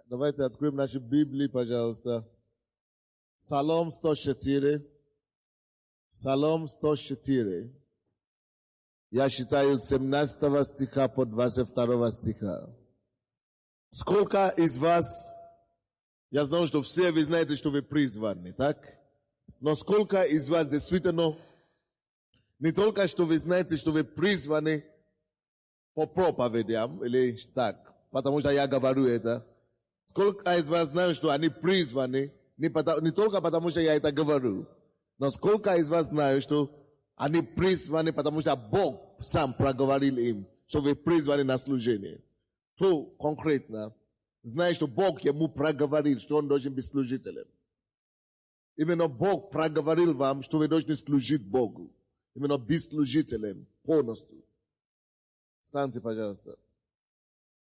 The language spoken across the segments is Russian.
Давайте откроем наши Библии, пожалуйста. Псалом 104. Псалом 104. Я считаю с 17 стиха по 22 стиха. Сколько из вас, я знаю, что все вы знаете, что вы призваны, так? Но сколько из вас действительно, не только что вы знаете, что вы призваны по проповедям, или так, потому что я говорю это, сколько из вас знают, что они призваны, не только потому что я это говорю, но сколько из вас знают, что они призваны, потому что Бог сам проговорил им, что вы призваны на служение. То конкретно, знаешь, что Бог ему проговорил, что он должен быть служителем. Именно Бог проговорил вам, что вы должны служить Богу. Именно быть служителем полностью. Встаньте, пожалуйста.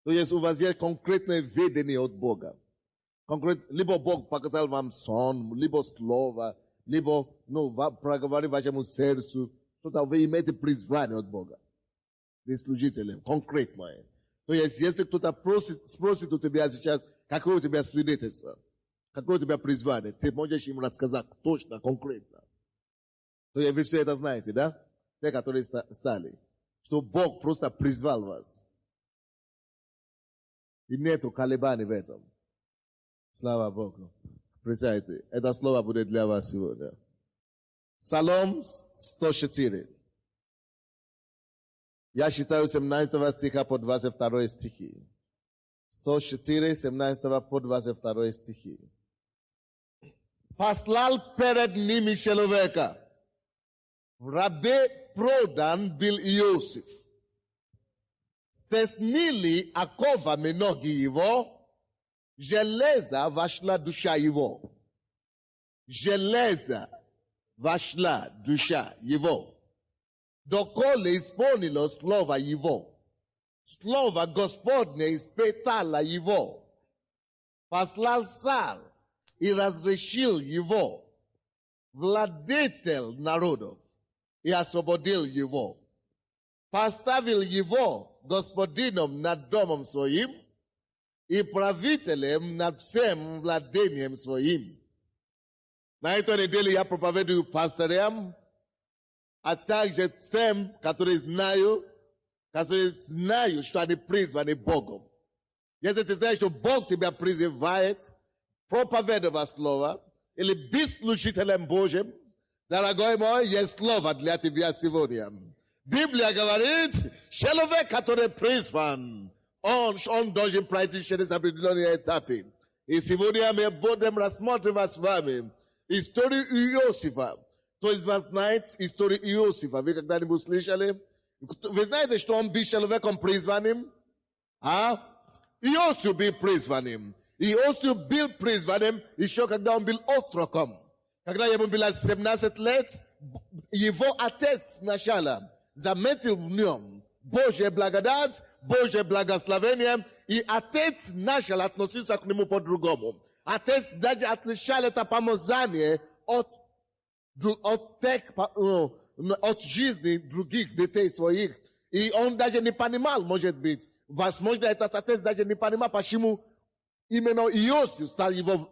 То есть у вас есть конкретное видение от Бога. Либо Бог показал вам сон, либо слово, либо проговорил вашему сердцу, что вы имеете призвание от Бога. Вы служителем, конкретное. То есть если кто-то спросит у тебя сейчас, какое у тебя свидетельство, какое у тебя призвание, ты можешь им рассказать точно, конкретно. То есть вы все это знаете, да? Те, которые стали. Что Бог просто призвал вас. И нету колебаний в этом. Слава Богу. Представьте, это слово будет для вас сегодня. Псалом 104. Я считаю 17 стиха по 22 стихи. 104, 17 по 22 стихи. Послал перед ними человека. В рабе продан был Иосиф. Стеснили оковами ноги его, железо вошла душа его. Железо вошла душа его. Доколе исполнилось слово его. Слово Господне испытало его. Послал царь и разрешил его. Владетель народов и освободил его. Поставил его господином над домом своим и правителем над всем владением своим. На этой неделе я проповедую пастырям, а также тем, которые знают, что они призваны Богом. Если ты знаешь, что Бог тебя призывает проповедовать слово или быть служителем Божьим, дорогой мой, есть слово для тебя сегодня. Библия говорит, человек, который призван, он должен пройти через определенные этапы. И сегодня мы будем рассматривать с вами историю Иосифа. Кто из вас знает историю Иосифа? Вы когда-нибудь слышали? Вы знаете, что он был человеком призванным? Иосиф был призванным. Иосиф был призванным еще когда он был отроком. Когда ему было 17 лет, его отец сначала заметил в нем Божья благодать, Божье благословение, и отец начал относиться к нему по-другому. Отец даже отличал это помазание от жизни других детей своих. И он даже не понимал, может быть, возможно, этот отец даже не понимал, почему именно Иосиф стал его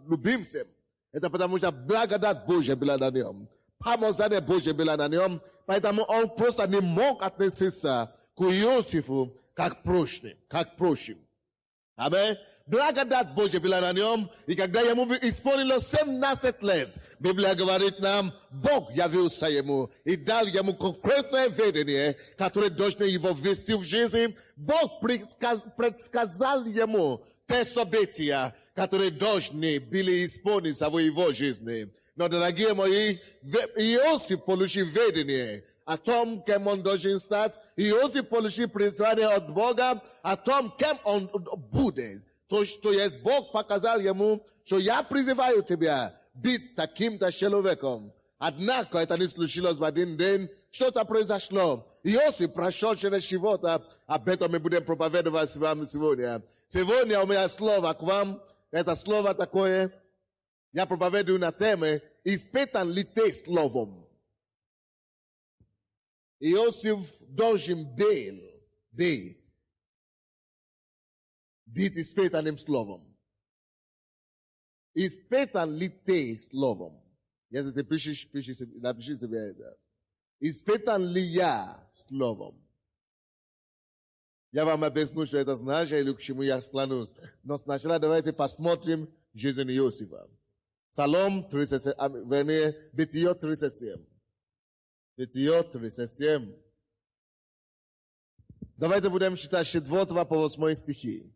любимцем. Это потому что благодать Божья была на нем. Помазание Божье было на нем. Поэтому он просто не мог относиться к Иосифу как прочим. Аминь. Благодать Божья была на нем. И когда ему исполнилось 17 лет, Библия говорит нам, Бог явился ему и дал ему конкретное видение, которое должно его ввести в жизнь. Бог предсказал ему те события, которые должны были исполниться в его жизни. Но, дорогие мои, Иосиф получил видение о том, кем он должен стать. Иосиф получил призвание от Бога о том, кем он будет. То есть Бог показал ему, что я призываю тебя быть таким-то человеком. Однако это не случилось в один день. Что-то произошло. Иосиф прошел через чего-то. Об этом мы будем проповедовать с вами сегодня. Сегодня у меня слово к вам. Это слово такое. Я проповедую на теме «Испытан ли ты словом?» Иосиф должен был бит испытанным словом. Испытан ли ты словом? Если ты напиши себе это. Испытан ли я словом? Я вам объясню, что это значит, или к чему я склонюсь. Но сначала давайте посмотрим жизнь Иосифа. Псалом 37, вернее, Бытие 37. Бытие 37. Давайте будем читать с 4 по 8 стихи.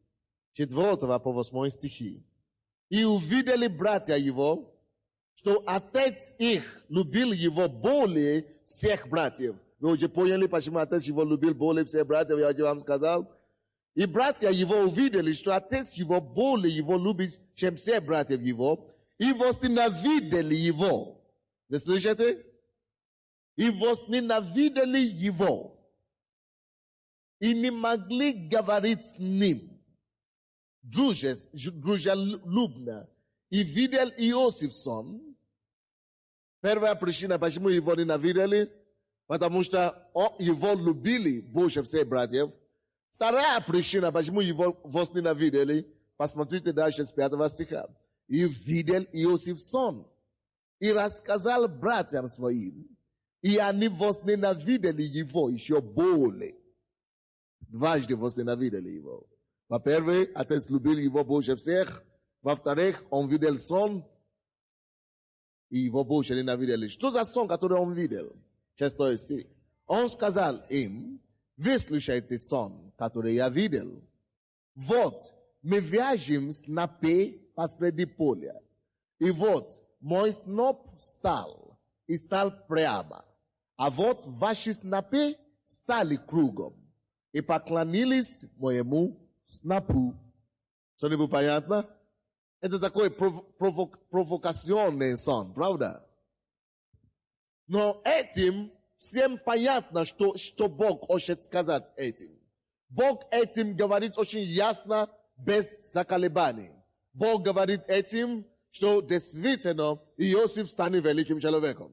4 по 8 стихи. И увидели братья его, что отец их любил его более всех братьев. Вы уже поняли, почему отец его любил более всех братьев, я уже вам сказал. И братья его увидели, что отец его более его любит, чем все братьев его, и возненавидели его. Вы слышите? И возненавидели его. И не могли говорить с ним. Дружелюбно. И видел Иосиф сон. Первая причина, почему его ненавидели, потому что его любили больше всех братьев. Вторая причина, почему его возненавидели, посмотрите дальше с 5 стиха. И видел Иосиф сон, и рассказал братьям своим, и они возненавидели его еще более. Дважды возненавидели его. Во-первых, отец любил его больше всех. Во-вторых, он видел сон, и его больше ненавидели. Что за сон, который он видел? 6 стих. Он сказал им, выслушайте сон, который я видел. Вот, мы вяжем снопы посреди поля. И вот, мой сноп стал, и стал прямо. А вот ваши снопы стали кругом, и поклонились моему снопу. Что-нибудь понятно? Это такой провокационный сон, правда? Но этим всем понятно, что Бог хочет сказать этим. Бог этим говорит очень ясно, без заколебаний. Бог говорит этим, что действительно Иосиф станет великим человеком.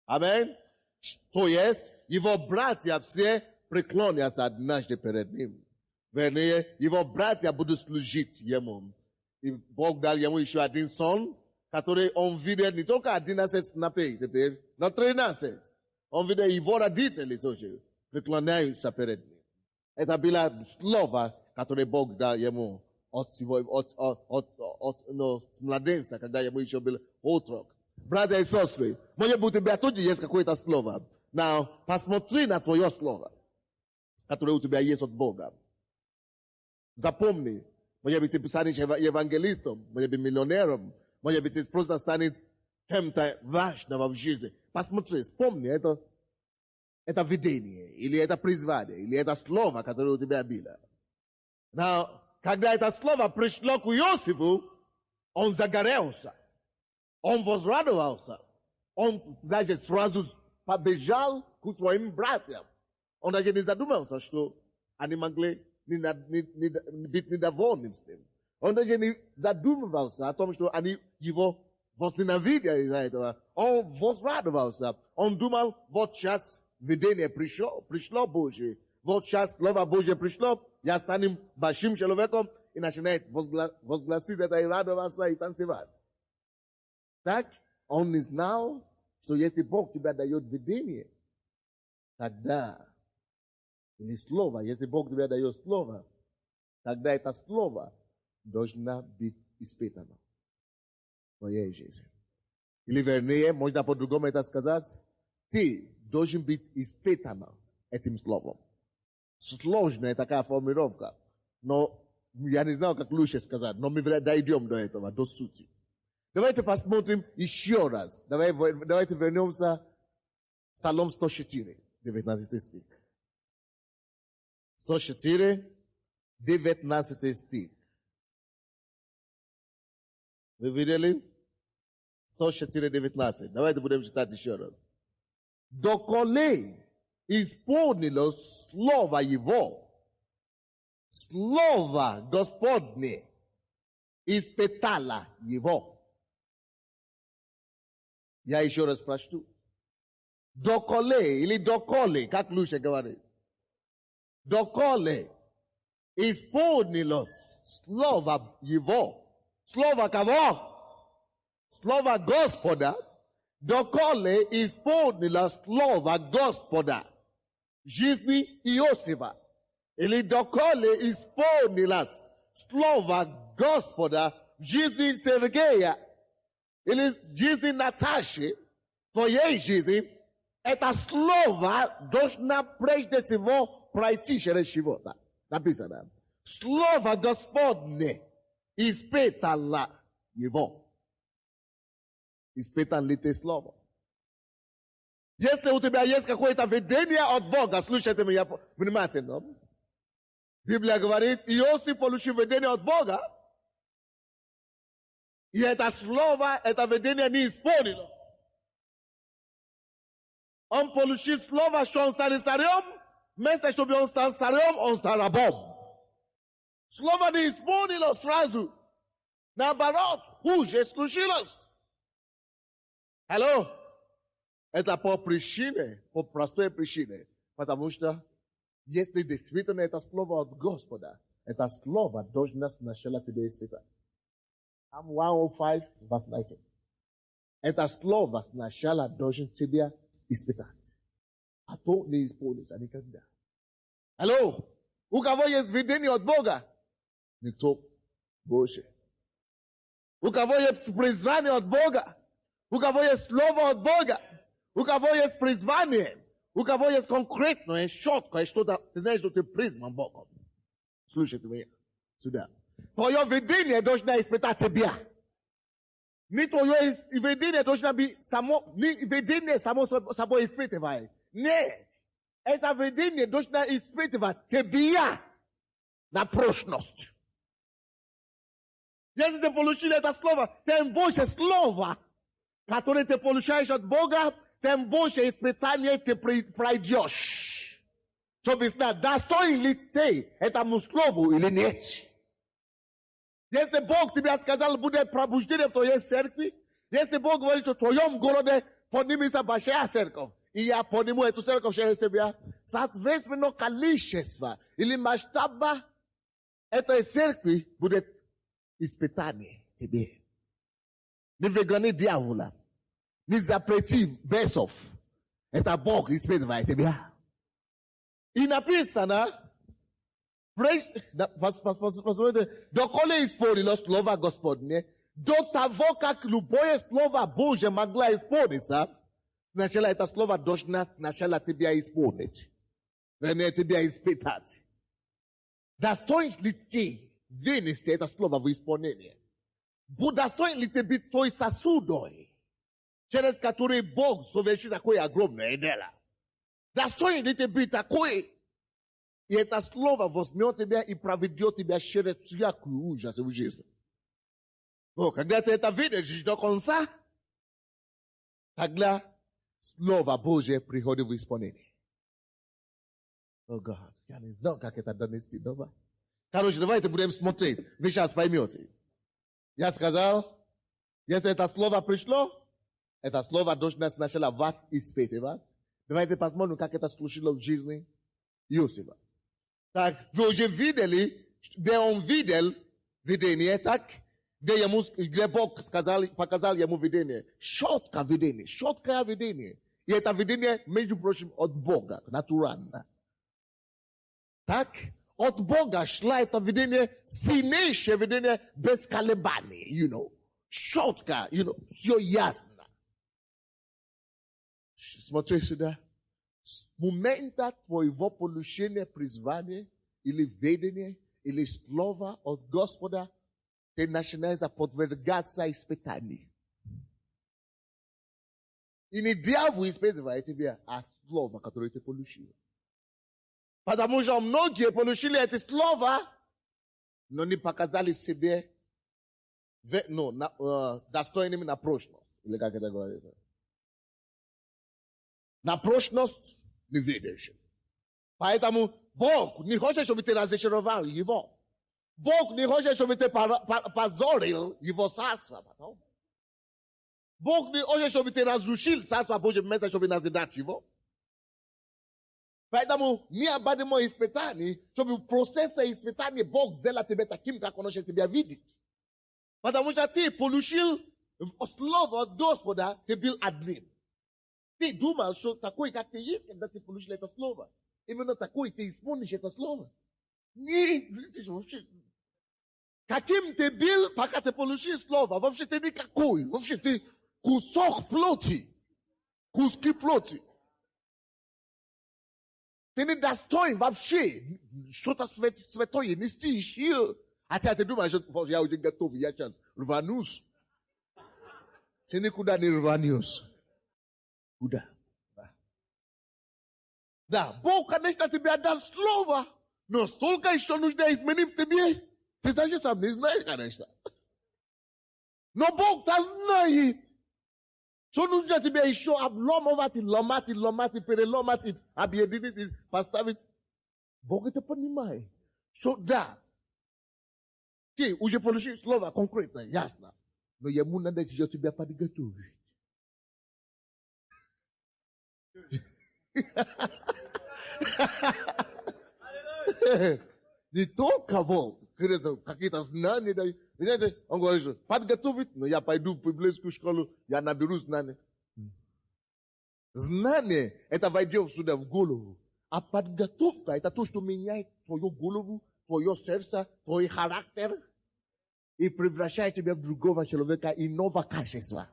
Аминь. То есть, его братья все преклонятся однажды перед ним. Вернее, его братья будут служить ему. И Бог дал ему еще один сон, который он видел не только 11 снопей теперь, но 13. Он видел его родителей тоже преклоняются перед ним. Это было слово, которое Бог дал ему от младенца, когда ему еще был отрок. Братья и сестры, может быть, у тебя тоже есть какое-то слово. Но посмотри на твое слово, которое у тебя есть от Бога. Запомни, может быть, ты станешь евангелистом, может быть, миллионером, может быть, ты просто станешь кем-то важным в жизни. Посмотри, вспомни, это видение, или это призвание, или это слово, которое у тебя было. Но, когда это слово пришло к Иосифу, он загорелся, он возрадовался, он даже сразу побежал к своим братьям. Он даже не задумался, что они могли быть недовольны с ним. Он даже не задумывался о том, что они его возненавидели из-за этого. Он возрадовался. Он думал, вот сейчас видение пришло Божье. Вот сейчас Слово Божье пришло, я стану большим человеком и начинает возгласить это и радоваться и танцевать. Так, он не знал, что если Бог тебе дает видение, тогда, или слово, если Бог тебе дает слово, тогда это слово должно быть испытано в твоей жизни. Или вернее, можно по-другому это сказать, ты должен быть испытан этим словом. Сложная такая формулировка, но я не знаю, как лучше сказать, но мы дойдем до этого, до сути. Давайте посмотрим еще раз. Давайте вернемся в Псалом 104, 19 стих. 104, 19 стих. Вы видели? 104, 19. Давайте будем читать еще раз. Доколе исполнилось слово его, слово Господне испытало его. Я еще раз прочту. Доколе или доколе, как лучше говорить. Доколе исполнилось слово Его, слово кого? Слово Господа, доколе исполнилось слово Господа в жизни Иосифа. Или доколе исполнилось слово Господа в жизни Сергея, или в жизни Наташи, в твоей жизни, это слово должно прежде всего пройти через живота. Написано. Слово Господне испытало его. Испытан ли ты слово? Если у тебя есть какое-то видение от Бога, слушайте меня внимательно. Библия говорит, Иосиф получил видение от Бога, и это слово, это видение не исполнилось. Он получил слово, что он станет царем, вместо чтобы он стал царем, он стал рабом. Слово не исполнилось сразу. Наоборот, хуже случилось. Алло? Это по причине, по простой причине. Потому что, если действительно это слово от Господа, это слово должно сначала тебе испытать. Psalm 105, verse 19. Это слово сначала должен тебя испытать. А то не исполнится никогда. Алло? У кого есть видение от Бога? Никто больше. У кого есть призвание от Бога? У кого есть слово от Бога? У кого есть призвание? У кого есть конкретное, четкое что-то, ты знаешь, что ты призван Богом. Слушайте меня сюда. Твое видение должно испытать тебя. Не твое видение должно быть само, не видение само собой испытывает. Нет. Это видение должно испытывать тебя на прочность. Если ты получил это слово, тем больше слова, которое ты получаешь от Бога, тем больше испытания ты пройдешь. Чтобы знать, достоин ли ты этому слову или нет. Если Бог тебе сказал, будет пробуждение в твоей церкви, если Бог говорит, что в твоем городе поднимется большая церковь, и я подниму эту церковь через тебя, соответственно, количество или масштаба этой церкви будет испытание тебе. Не выгони дьявола, не запрети бесов. Это Бог испытывает тебя. И написано, доколе исполнилось слово Господне, до того, как любое слово Божье могло исполниться, сначала это слово должно сначала тебя исполнить. Вернее, тебя испытать. Достоин ли ты вынести это слово в исполнение? Достоин ли ты быть той сосудой, через который Бог совершит такое огромное дело? Достоин ли ты быть такой? И это слово возьмет тебя и проведет тебя через всякую ужас в жизни. Но когда ты это видишь до конца, тогда слово Божье приходит в исполнение. О, Господь, я не знаю, как это донести до вас. Короче, давайте будем смотреть. Вы сейчас поймете. Я сказал, если это слово пришло, это слово должно сначала вас испытывать. Давайте посмотрим, как это случилось в жизни Иосифа. Так, вы уже видели, где он видел видение, так? Где Бог показал ему видение. Четкое видение. И это видение, между прочим, от Бога, натурально. Так? От Бога шла это видение, сильнейшее видение, без колебаний, Четко, все ясно. Смотри сюда. С момента твоего получения призвания, или видения, или слова от Господа, ты начинаешь подвергаться испытанию. И не дьявол испытывает тебя, а слово, которое ты получил. Потому что многие получили это слово, но не показали себе достойными на прочность. Или как это говорится? На прочность не видишь. Поэтому Бог не хочет, чтобы ты разочаровал его. Бог не хочет, чтобы ты позорил его царство потом. Бог не хочет, чтобы ты разрушил царство Божье вместо, чтобы назидать его. Поэтому необходимо испытание, чтобы процесс испытания Бог сделал тебе таким, как Он хочет тебя видеть. Потому что ты получил слово Господа, ты был одним. Ты думал, что такой, как ты есть, когда ты получил это слово. Именно такой ты исполнишь это слово. Каким ты был, пока ты получил слово? Вообще ты никакой. Вообще ты кусок плоти. Куски плоти. Ты не достоин вообще что-то святое нести еще. Хотя ты думаешь, что я уже готов, я сейчас рванусь. Ты никуда не рванешь. Куда? Да, Бог, конечно, тебе отдал слово, но столько еще нужно изменить тебе. Ты даже сам не знаешь, конечно. Но Бог-то знает, что нужно тебе еще обломывать, ломать, переломать, объединить, поставить. Бог это понимает. Что да, ты уже получил слово конкретно, ясно. Но ему надо еще тебя подготовить. Не только вот, какие-то знания. Знаете, он говорит, что подготовить, но я пойду в библейскую школу, я наберу знания. Знание, это войдет сюда в голову. А подготовка, это то, что меняет твою голову, твое сердце, твой характер и превращает тебя в другого человека, иного качества.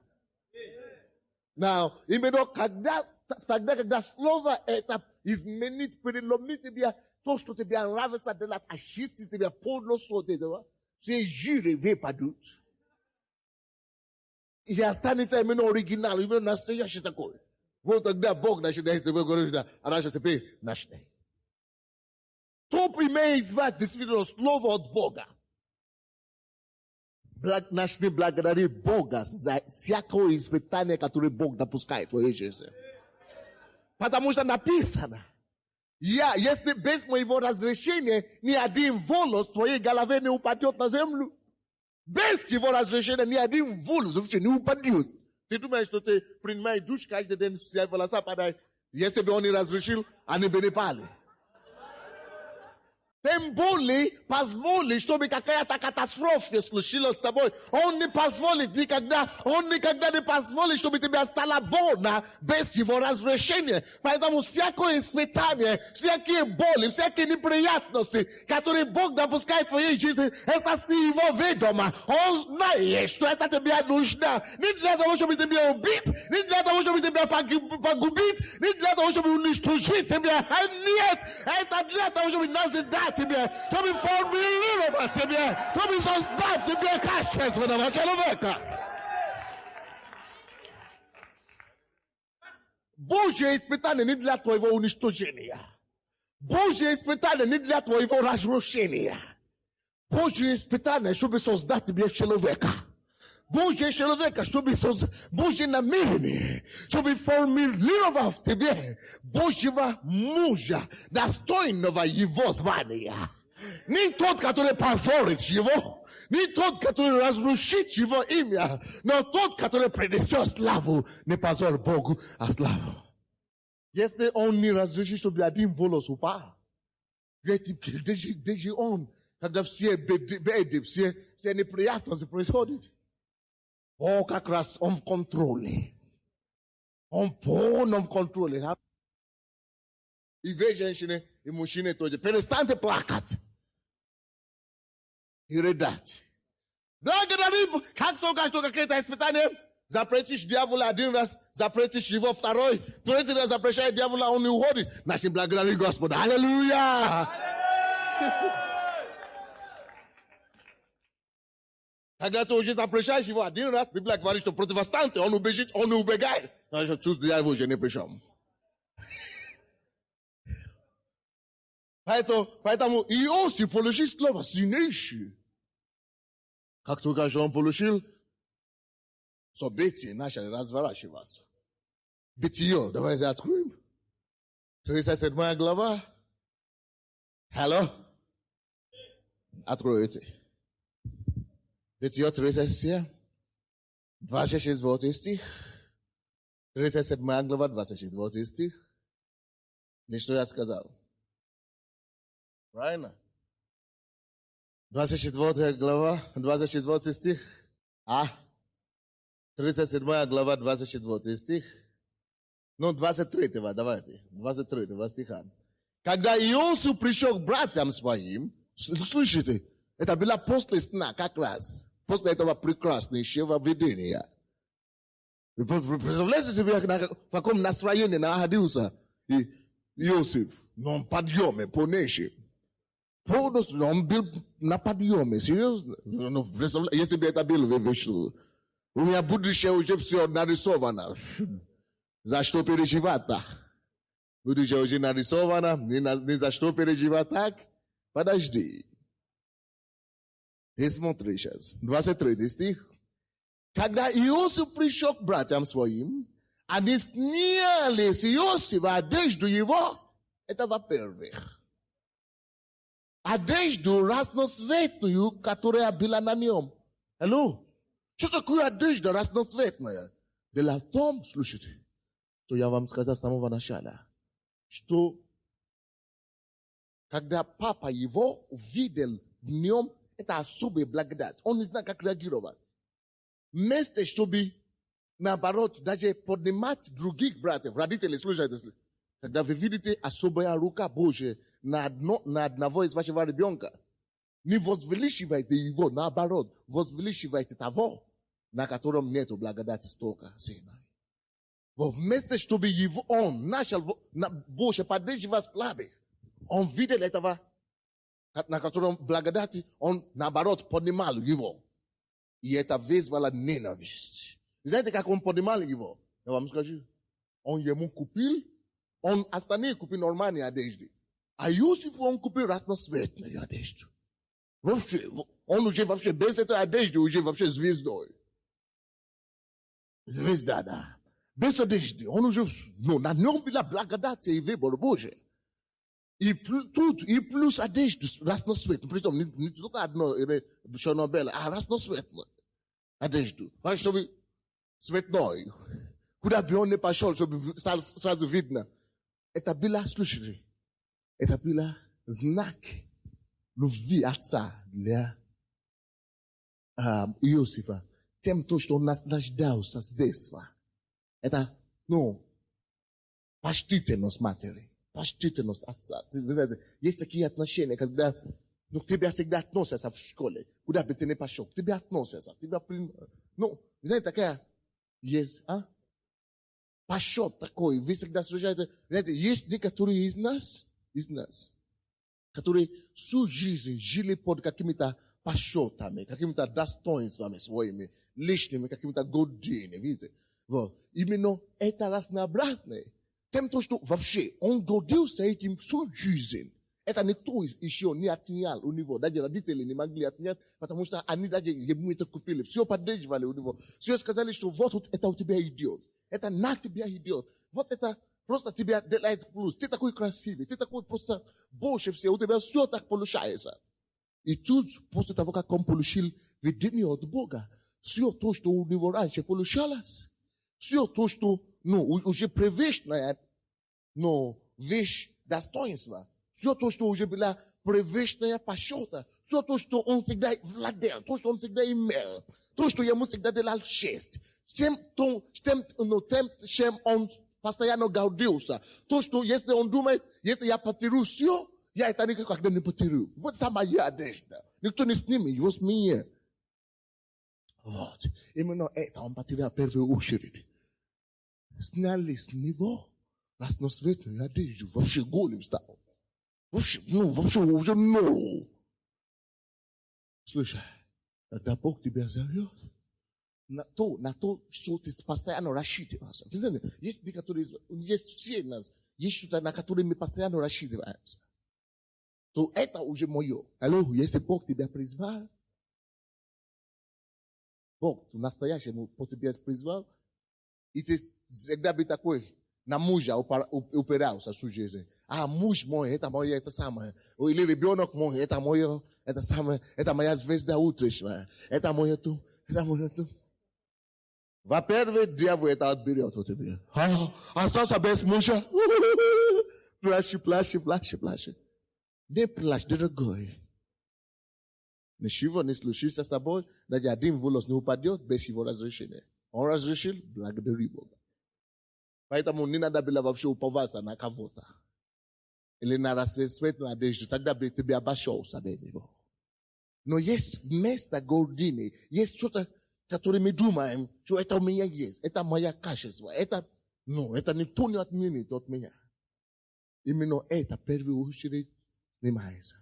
Now, именно тогда, когда слово это изменит, переломит тебя, то, что тебе нравится делать, очистит тебя полностью от этого, все жиры падут. И останется именно оригинал, именно настоящий такой. Вот тогда Бог начинает тебе говорить, а раньше теперь начинай. Топ имеет звать действительно слово от Бога. Начни благодарить Бога за всякое испытание, которое Бог допускает в твоей жизни. Потому что написано, если без моего разрешения ни один волос в твоей голове не упадет на землю. Без его разрешения ни один волос вообще не упадет. Ты думаешь, что ты принимаешь душ каждый день, все волоса падают. Если бы он не разрешил, они бы не пали. Тем более позволить, чтобы какая-то катастрофа случилась с тобой. Он не позволит никогда, он никогда не позволит, чтобы тебе стало больно без его разрешения. Поэтому всякое испытание, всякие боли, всякие неприятности, которые Бог допускает в твоей жизни, это с его ведома. Он знает, что это тебе нужно. Не для того, чтобы тебя убить, не для того, чтобы тебя погубить, не для того, чтобы уничтожить тебя. А нет, это для того, чтобы назидать тебе, чтобы формулировать тебе, чтобы создать тебе качественного человека. Божье испытание не для твоего уничтожения. Божье испытание не для твоего разрушения. Божье испытание, чтобы создать тебе человека. Божье человека, чтобы создать Божье намерение, чтобы формулировать в тебе Божьего мужа, достойного его звания. Не тот, который позорит его, не тот, который разрушит его имя, но тот, который принесет славу, не позор Богу, а славу. Если он не разрешит, чтобы один волос упал, даже он, когда все беды, все неприятности происходят, Бог как раз он в контроле. Он в полном контроле. И вы, женщины, и мужчины тоже. Перестаньте плакать. И рыдать. Как только что какие-то испытания, запретишь дьявола один раз, запретишь его второй, третий раз запрещаешь дьявола, он не уходит. Начни благодарить Господа. Аллилуйя! Когда ты уже запрещаешь его один раз, Библия говорит, что противостаньте, он убежит, он не убегает. Значит, тут дьявол уже не пришел. Поэтому Иосиф получил слово сильнейшее. Как только он получил, события начали разворачиваться. Бытие, давайте откроем. 37 глава. Алло? Откройте. Бытие 37, 24 стих. 37 глава, 24 стих. Не что я сказал. Правильно? 24 глава, 24 стих. 37 глава, 24 стих. 23, давайте. 23 стиха. Когда Иосиф пришел к братьям своим, слышите, это было после сна как раз. После этого прекраснейшего видения. Представляете себе, в каком настроении находился Иосиф? На подъеме, полнейшем. Полностью он был на подъеме, серьезно. Если бы это было, вы что? У меня будущее уже все нарисовано. За что переживать-то? Будущее уже нарисовано, не за что переживать так? Подожди. Ты смотри сейчас. 23 стих. Когда Иосиф пришел к братьям своим, они сняли с Иосифа одежду его, это во-первых. Одежду разноцветную, которая была на нем. Алло? Что такое одежда разноцветная? Дело в том, слушайте, что я вам сказал с самого начала, что когда папа его увидел в нем, это особая благодать. Он не знал, как реагировать. Вместо, чтобы, наоборот, даже поднимать других братьев, родители, слушайте, когда вы видите особая рука Божия на одного из вашего ребенка, не возвеличивайте его, наоборот, возвеличивайте того, на котором нету благодати столько сына. Но вместо, чтобы его, он начал больше поддерживать слабых, он видел этого, на котором благодати, он, наоборот, поднимал его. И это вызвало ненависть. Знаете, как он поднимал его? Я вам скажу. Он ему купил, он остальные купил нормальные одежды. А Иосиф он купил разноцветную одежду. Вообще, он уже вообще без этой одежды уже вообще звездой. Звезда, да. Без одежды. Он уже, на нем была благодать и выбор Божий. И тут, и плюс одежду разноцветную. Притом, не только одно черно-белое, а разноцветную одежду. Чтобы цветной. Куда бы он не пошел, чтобы стало сразу видно. Это было, слушайте, это было знак любви отца для Иосифа. Тем, что он наслаждался с детства. Это, почтительность матери. Почтительность отца. Вы знаете, есть такие отношения, когда к тебе всегда относятся в школе. Куда бы ты ни пошел, к тебе относятся. Вы знаете, такая есть, почет такой. Вы всегда слушаете, знаете, есть некоторые из нас, которые всю жизнь жили под какими-то почетами, какими-то достоинствами своими, личными, какими-то годами, видите. Вот. Именно это разнообразное. Тем, что вообще он гордился этим всю жизнь. Это никто еще не отнял у него. Даже родители не могли отнять, потому что они даже ему это купили. Все поддерживали у него. Все сказали, что вот это у тебя идет. Это на тебя идет. Вот это просто тебя делает плюс. Ты такой красивый. Ты такой просто больше всего. У тебя все так получается. И тут, после того, как он получил видение от Бога, все то, что у него раньше получалось, все то, что уже привычная, вещь достоинства, все то, что уже была привычная почета, все то, что он всегда владел, то, что он всегда имел, то, что ему всегда делал честь, тем, чем он постоянно гордился, то, что если он думает, если я потерю все, я это никогда не потерю. Вот это моя одежда. Никто не снимет его с меня. Вот. Именно это он потерял в первую очередь. Сняли с него разноцветную одежду. Вообще голым стал. Вообще уже. Слушай, когда Бог тебя зовет, на то, что ты постоянно рассчитываешься. Есть некоторые, есть все нас, есть что-то, на которое мы постоянно рассчитываемся. То это уже мое. Алло, если Бог тебя призвал, Бог настоящему по тебе призвал, и ты всегда бы такой на мужа упирался всю жизнь. Муж мой, это мое, это самое. Или ребенок мой, это мое, это самое, это моя звезда утренняя. Это мое то, это мое то. Во-первых, дьявол это отберет у тебя. Остался без мужа. Плаче. Не плачь, дорогой. Ничего не случится с тобой, даже один волос не упадет без его разрешения. Он разрешил, благодари Бога. Поэтому не надо было вообще уповаться на кого-то. Или на рассветную одежду, тогда бы ты обошелся без него. Но есть место гордыни, есть что-то, которое мы думаем, что это у меня есть, это мое качество, это никто не отменит от меня. Именно это в первую очередь снимается.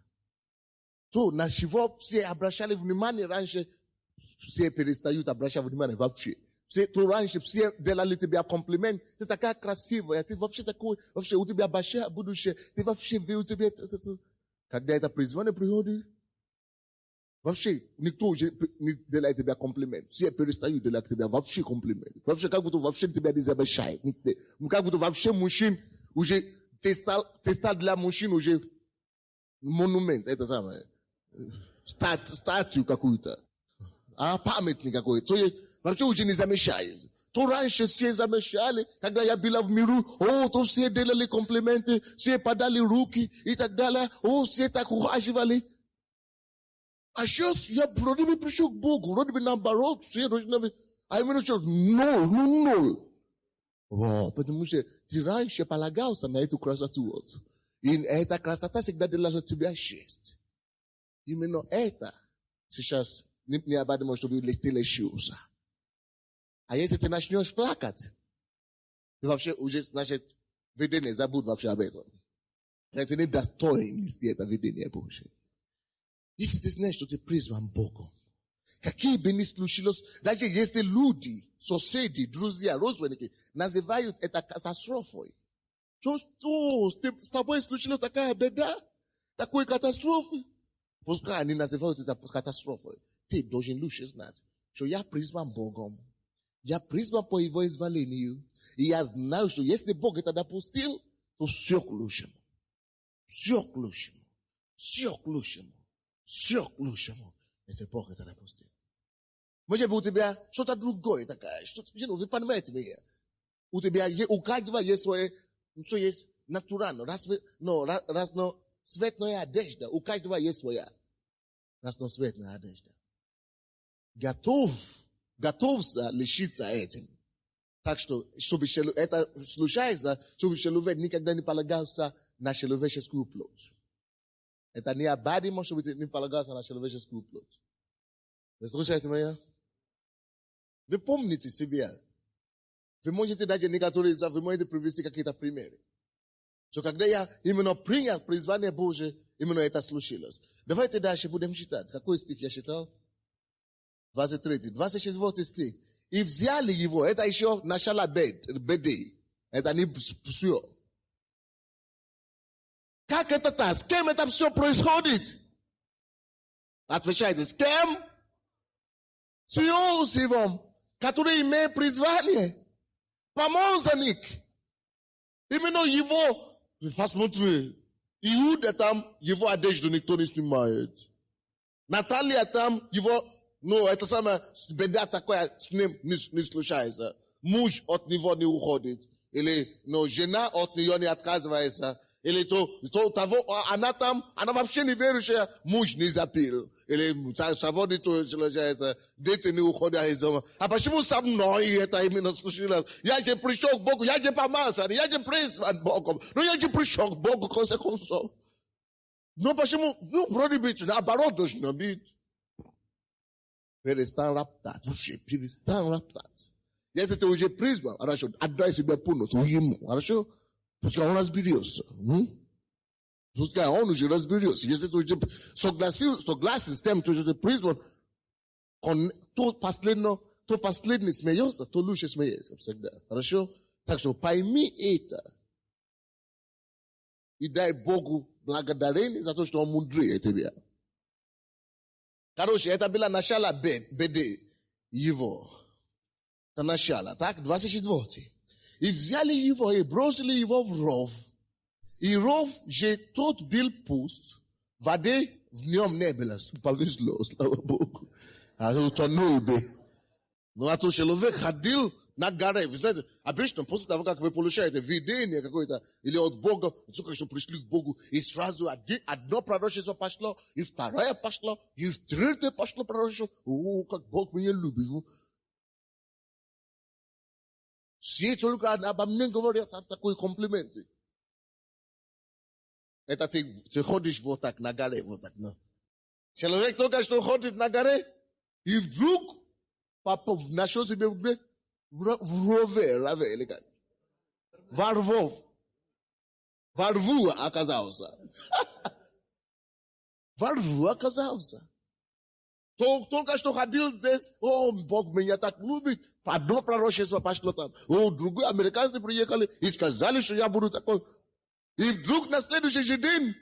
То, на чего все обращали внимание раньше, все перестают обращать внимание вообще. То раньше все делали тебе комплимент, ты такая красивая, ты вообще такой, вообще у тебя большое будущее, ты вообще у тебя... Когда это призвание приходит, вообще никто уже не делает тебе комплимент. Все перестают делать тебе вообще комплимент. Вообще как будто вообще тебя не замечает. Как будто вообще мужчин уже, ты стал для мужчин уже монумент, это самое. Статую какую-то. Памятник какой-то. Вообще уже не замечает. То раньше все замечали, когда я была в миру, то все делали комплименты, все подали руки и так далее, все так ухаживали. А сейчас я вроде бы пришел к Богу, вроде бы наоборот, все вроде бы, а именно что, ноль. Потому что ты раньше полагался на эту красоту. И эта красота всегда делала тебя честь. Именно это сейчас необходимо, чтобы ты лишился. А если ты начнешь плакать, ты вообще уже, значит, видение забудь вообще об этом. Ты не достоин нести это видение Божье. Если ты знаешь, что ты призван Богом, какие бы ни случилось, даже если люди, соседи, друзья, родственники называют это катастрофой. С тобой случилась такая беда, такой катастрофы. Пускай они называют это катастрофой. Ты должен лучше знать, что я призван Богом. Я призван по Его изволению. И я знаю, что если Бог это допустил, то все к лучшему. Все к лучшему. Все к лучшему. Все к лучшему. Если Бог это допустил. Может быть, у тебя что-то другое такое. Вы понимаете меня? У каждого есть свое, что есть натурально. Разноцветная одежда. У каждого есть своя разноцветная одежда. Готовься лишиться этим. Так что, чтобы это случается, чтобы человек никогда не полагался на человеческую плоть. Это необходимо, чтобы ты не полагался на человеческую плоть. Вы слушаете меня? Вы помните себя. Вы можете даже некоторые, вы можете привести какие-то примеры. Что когда я именно принял призвание Божие, именно это случилось. Давайте дальше будем читать. Какой стих я читал? 23, 24 стих. И взяли его, это еще начало беды. Это не все. Как это так? С кем это все происходит? Отвечайте, с кем? С Иосифом, который имеет призвание. Помазанник. Именно его, посмотри, Иуда там, его одежду никто не снимает. Наталья там, его... это самое, беда такая с ним не случается. Муж от него не уходит. Или, жена от нее не отказывается. Или того, она там, она вообще не верующая, муж не запил. Или того не случается, дети не уходят из дома. А почему со мной это именно случилось? Я же пришел к Богу, я же помазан, я же призван Богом. Но я же пришел к Богу, в конце концов. Но почему? Вроде бы, наоборот должно быть. Перестань роптать. Перестань роптать. Если ты уже призван, хорошо, отдай себе полностью ему. Хорошо? Пускай он разберется. Пускай он уже разберется. Если ты уже согласен с тем, что ты призван, то последний смеется, то лучше смеется всегда. Хорошо? Так что пойми это. И дай Богу благодарение за то, что он мудрее тебя. Короче, это было начало беды его. Это начало, так? 24. И взяли его и бросили его в ров. И ров же тот был пуст. Воды в нем не было. Повезло, слава Богу. А то утонул бы. Но а то человек ходил на горе. Вы знаете, обычно после того, как вы получаете видение какое-то, или от Бога, только что пришли к Богу, и сразу одно пророчество пошло, и второе пошло, и третье пошло пророчество. О, как Бог меня любит. Все только обо мне говорят такие комплименты. Это ты ходишь вот так на горе, вот так. No. Человек только что ходит на горе, и вдруг нашел себе в рове, или как? Во рву оказался. Во рву оказался. Только что ходил здесь, о, Бог меня так любит. Одно пророчество пошло там. О, другие американцы приехали и сказали, что я буду такой. И вдруг на следующий же день,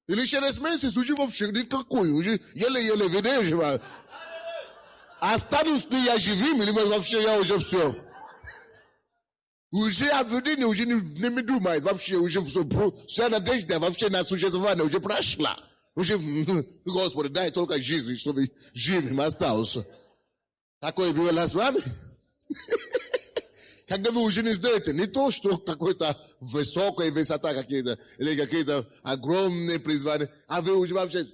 или через месяц, уже вообще никакой, уже еле-еле видишь. Останусь ли я живым, или вообще я уже все. Уже обвинение уже не думает, вообще уже вся надежда вообще на существование уже прошла. Уже, Господи, дай только жизнь, чтобы живым остался. Такое было с вами? Когда вы уже не знаете, не то, что какой-то высокая высота какие-то, или какие-то огромные призвания, а вы уже вообще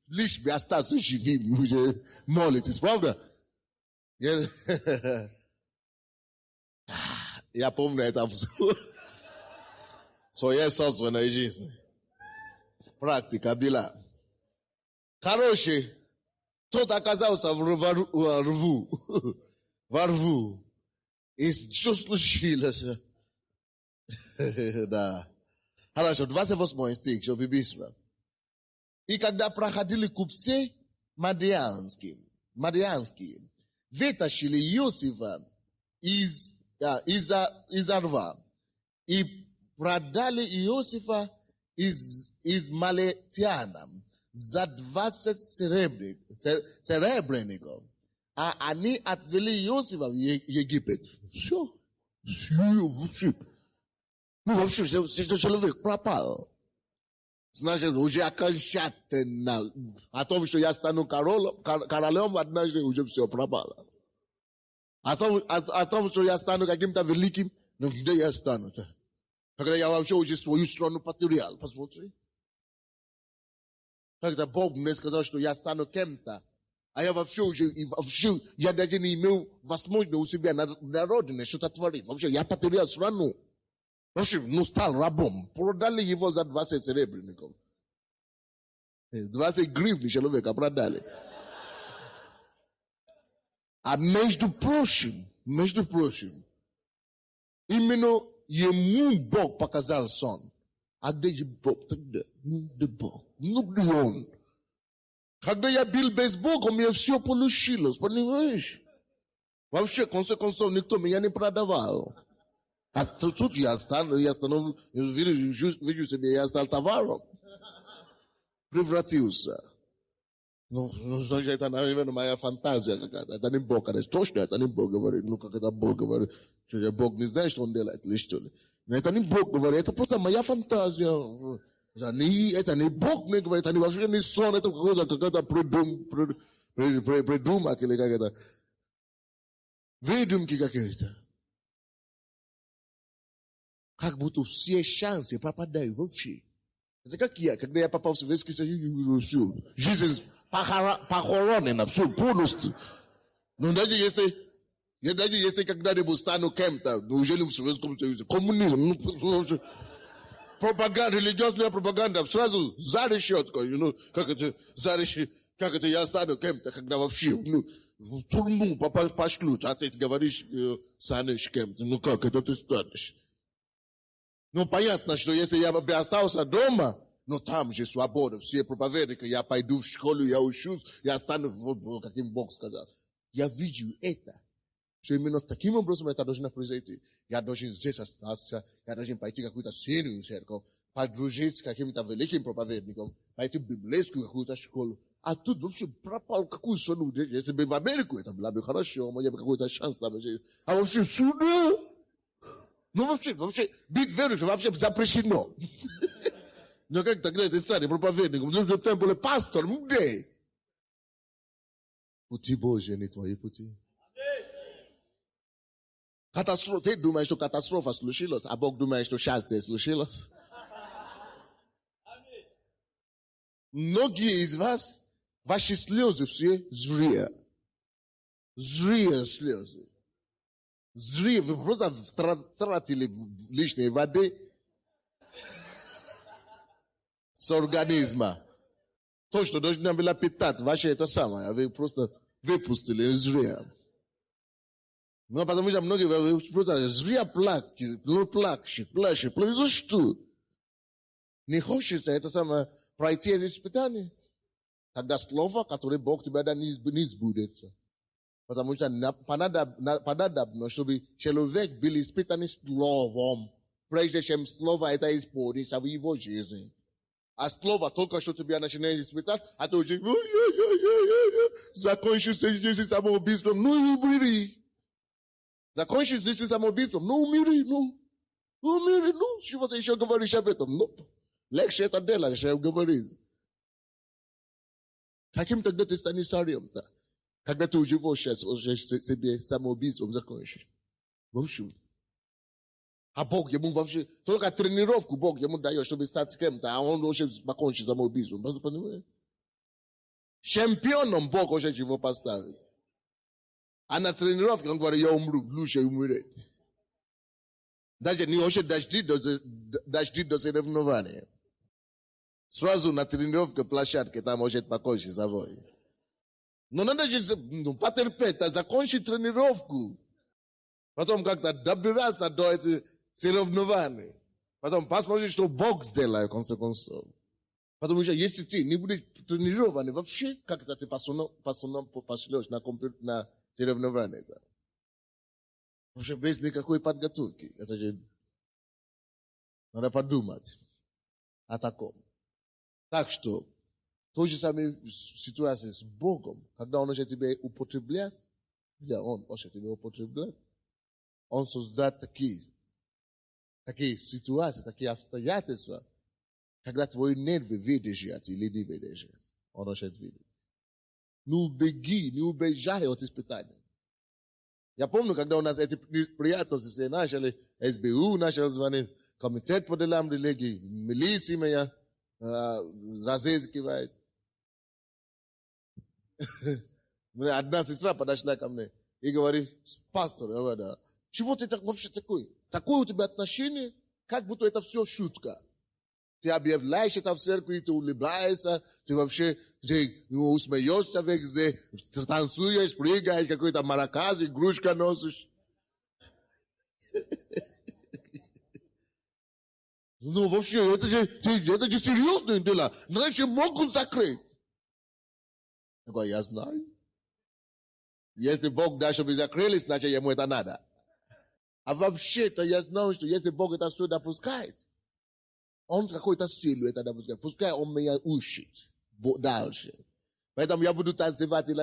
лишь бы остаться живым, уже молитесь, правда? Я помню это в своей собственной жизни. Практика была. Короче, тот оказался во рву. И что случилось? Да. Хорошо, 28 стих, чтобы быстро. И когда проходили купцы Мадианские, вытащили Иосифа из рва и продали Иосифа из Малетиана за 20 серебряников. А они отвели Иосифа в Египет. Все. Вообще, человек пропал. Значит, уже окончательно. О том, что я стану королем, однажды уже все пропало. О том, что я стану каким-то великим, но где я стану-то? Когда я вообще уже свою страну потерял, посмотри. Когда Бог мне сказал, что я стану кем-то, а я вообще я даже не имел возможности у себя на родине что-то творить. Вообще, я потерял страну. Вообще, стал рабом. Продали его за 20 серебряников. 20 гривен человека продали. А между прочим, именно ему Бог показал сон. А где же Бог тогда? Где Бог? Где он? Когда я был без Бога, у меня все получилось, понимаешь? Вообще, в конце концов, никто меня не продавал. А тут я вижу себе, я стал товаром. Превратился. Значит, это, наверное, моя фантазия какая-то. Это не Бог, это точно, это не Бог говорит. Как это Бог говорит? Что Бог не знает, что он делает, или что ли? Но это не Бог говорит, это просто моя фантазия. Это не Бог мне говорит, это вообще не сон, это какая-то придумок или какая-то выдумки какие-то. Как будто все шансы пропадают вообще. Это как я, когда я попал в Советский Союз, все, жизнь похоронена, все полностью. Но даже если когда-нибудь стану кем-то, неужели в Советском Союзе, коммунизм, пропаганда, религиозная пропаганда, сразу за решеткой, как это я стану кем-то, когда вообще, в тюрьму пошлют, а ты говоришь, станешь кем-то, как это ты станешь? Понятно, что если я бы остался дома, там же свобода, все проповедники, я пойду в школу, я учусь, я стану, каким Бог сказал. Я вижу это, что именно таким образом это должно произойти. Я должен здесь остаться, я должен пойти в какую-то сильную церковь, подружиться с каким-то великим проповедником, пойти в библейскую какую-то школу. А тут вообще пропал какую страну, если бы в Америку это было бы хорошо, у меня бы какой-то шанс там жить. А вообще сюда... вообще, быть верующим вообще запрещено. Но как тогда ты станешь проповедником, ты был пастором, где? Пути Божьи, не твои пути. Katastrofa, te dumaj to katastrofa slušilo, a Bog dumaj to šťastie slušilo. Mnogi iz vas, vaši sljozi все зря. Зря слезы. Зря, вы просто тратили лишние воды с организма. То, что должна была питать ваше это самое, а вы просто выпустили зря. Ну, потому что многие вы просто зря плачут. За что? Не хочется это самое пройти это испытание. Тогда слово, которое Бог тебе дал, не сбудется. Потому что понадобно, чтобы человек был испытан словом, прежде чем слово это исполнится в его жизни. А слово только что тебя начинает испытать, а ты уже закончится здесь самоубийством, ну и умери. Закончится здесь самоубийством, ну умери, умери, чего ты еще говоришь об этом? Ну, легче это делать, чем говорить. Каким тогда ты станешь царем-то? Когда ты живешь сейчас, уже себе самоубийством закончишь. В общем. А Бог ему вообще, только тренировку Бог ему дает, чтобы стать кем-то, а он уже покончит самоубийством. Понимаете? Чемпионом Бог уже его поставит. А на тренировке он говорит, я умру, лучше умереть. Даже не очень дожди до соревнования. Сразу на тренировке площадке там может покончить собой. Но надо же потерпеть, закончить тренировку. Потом как-то добираться до этих соревнований. Потом посмотреть, что Бог сделает, в конце концов. Потому что если ты не будешь тренирован, вообще как-то ты пошлешь на соревнования. Потому что без никакой подготовки. Это же надо подумать о таком. Так что, то же самое ситуация с Богом, когда Он уже тебя употребляет, где Он уже тебя употребляет, Он создает такие ситуации, такие обстоятельства, когда твои нервы выдержат или не выдержат. Он уже видит. Не убеги, не убежай от испытаний. Я помню, когда у нас эти приятности все начали, СБУ начал звонить, комитет по делам религии, милиция моя, разыскивает. Одна сестра подошла ко мне и говорит, пастор, я говорю, чего ты так вообще такой? Такое у тебя отношение, как будто это все шутка. Ты объявляешь это в церкви, ты улыбаешься, ты вообще усмеешься везде, танцуешь, прыгаешь, какой-то маракас, игрушка носишь. Ну, вообще, это же серьезное дело. Иначе могут закрыть. Я говорю, я знаю. Если Бог даст, чтобы закрылись, значит, ему это надо. А вообще-то я знаю, что если Бог это все допускает, Он какой-то силу это допускает. Пускай Он меня учит дальше. Поэтому я буду танцевать и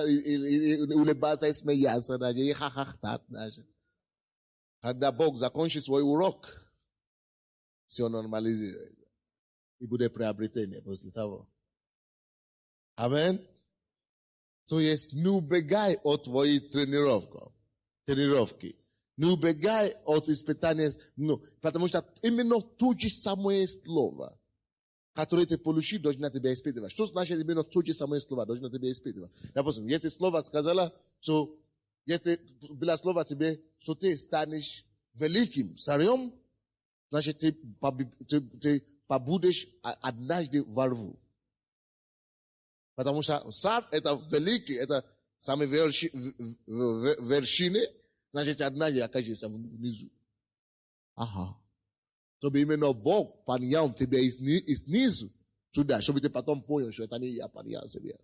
улыбаться и смеяться даже, и хахахтать даже. Когда Бог закончит свой урок, все нормализируется. И будет приобретение после того. Амин. То есть не убегай от твоей тренировки. Не убегай от испытания. Потому что именно то же самое слово, которое ты получил, должно тебя испытывать. Что значит именно то же самое слово должно тебя испытывать? Допустим, если слово сказала, что если было слово тебе, что ты станешь великим царем, значит, ты побудешь однажды во рву. Потому что царь это великий, это самые вершины, значит, однажды окажешься внизу. Ага. Чтобы именно Бог поднял тебя снизу туда, чтобы ты потом понял, что это не я поднял себя.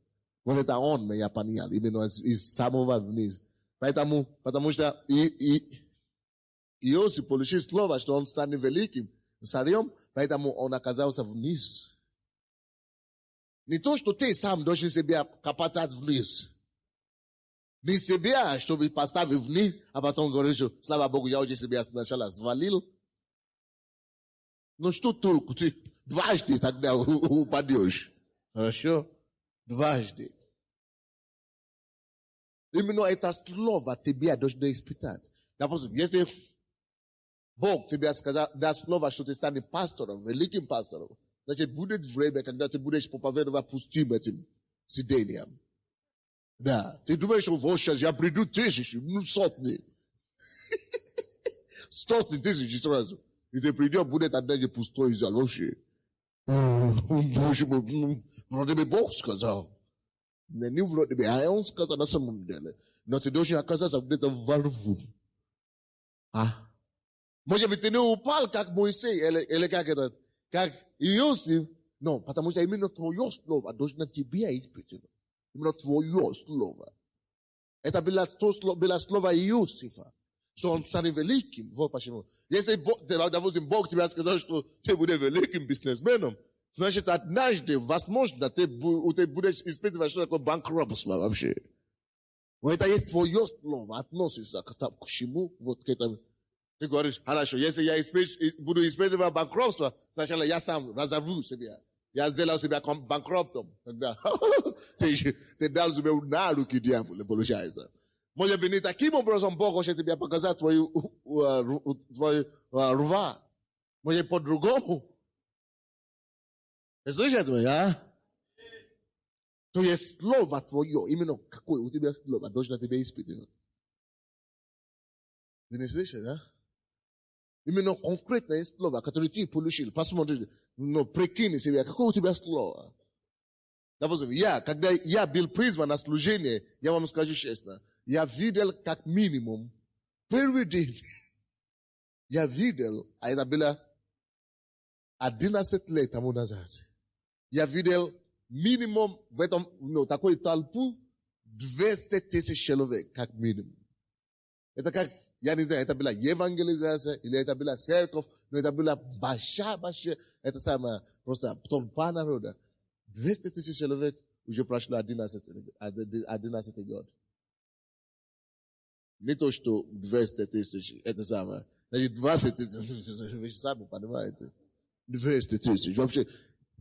Вот это Он меня поднял, именно из самого вниз. Потому что Иосиф получил слово, что он станет великим царем, поэтому он оказался вниз. Не то, что ты сам должен себя копать вниз. Не себя, чтобы поставить вниз, а потом говоришь, что, слава Богу, я уже себя сначала свалил. Ну что толку? Ты дважды тогда упадешь. Хорошо? Дважды. Именно это слово тебя должно испытать. Допустим, если Бог тебе даст слово, что ты станешь пастором, великим пастором, значит, будет время, когда ты будешь проповедовать пустым этим сидением. Да. Ты думаешь, что вот сейчас я приду тысячи, сотни. Сотни тысяч сразу. И ты придешь, будет одна пустой зал вообще. Вроде бы Бог сказал. Не вроде бы, а он сказал на самом деле. Но ты должен оказаться где-то во рву. Может быть, ты не упал, как Моисей, или как этот, как Иосиф. Но, потому что именно твое слово должно тебе испытать. Именно твое слово. Это было слово Иосифа. Что он станет великим. Вот почему. Если, допустим, Бог тебе сказал, что ты будешь великим бизнесменом, значит, однажды, возможно, ты будешь испытывать, что такое банкротство вообще. Но это есть твое слово, относится к чему, вот к этому. Ты говоришь, хорошо, если я буду испытывать банкротство, сначала я сам разорву себя. Я сделал себя банкротом. Тогда ты дал себе на руки дьяволу, получается. Может быть, не таким образом Бог хочет тебе показать твою рва. Может, по-другому. Ты слышишь меня, То есть слово твое, именно какое у тебя слово, должно тебе испытывать. Ты не слышишь, да? Именно конкретное слово, которое ты получил. Посмотри, прикинь себе, какое у тебя слово. Допустим, когда я был призван на служение, я вам скажу честно, я видел как минимум, первый день, я видел, а это было 11 лет тому назад. Я видел минимум в этом, такой толпу 200 тысяч человек, как минимум. Это как, я не знаю, это была евангелизация, или это была церковь, но это была большая, это самое, просто толпа народа. 200 тысяч человек уже прошло 11 год. Не то, что 200 тысяч, это самое. Значит, 20 тысяч, вы сами понимаете. 200 тысяч. Вообще,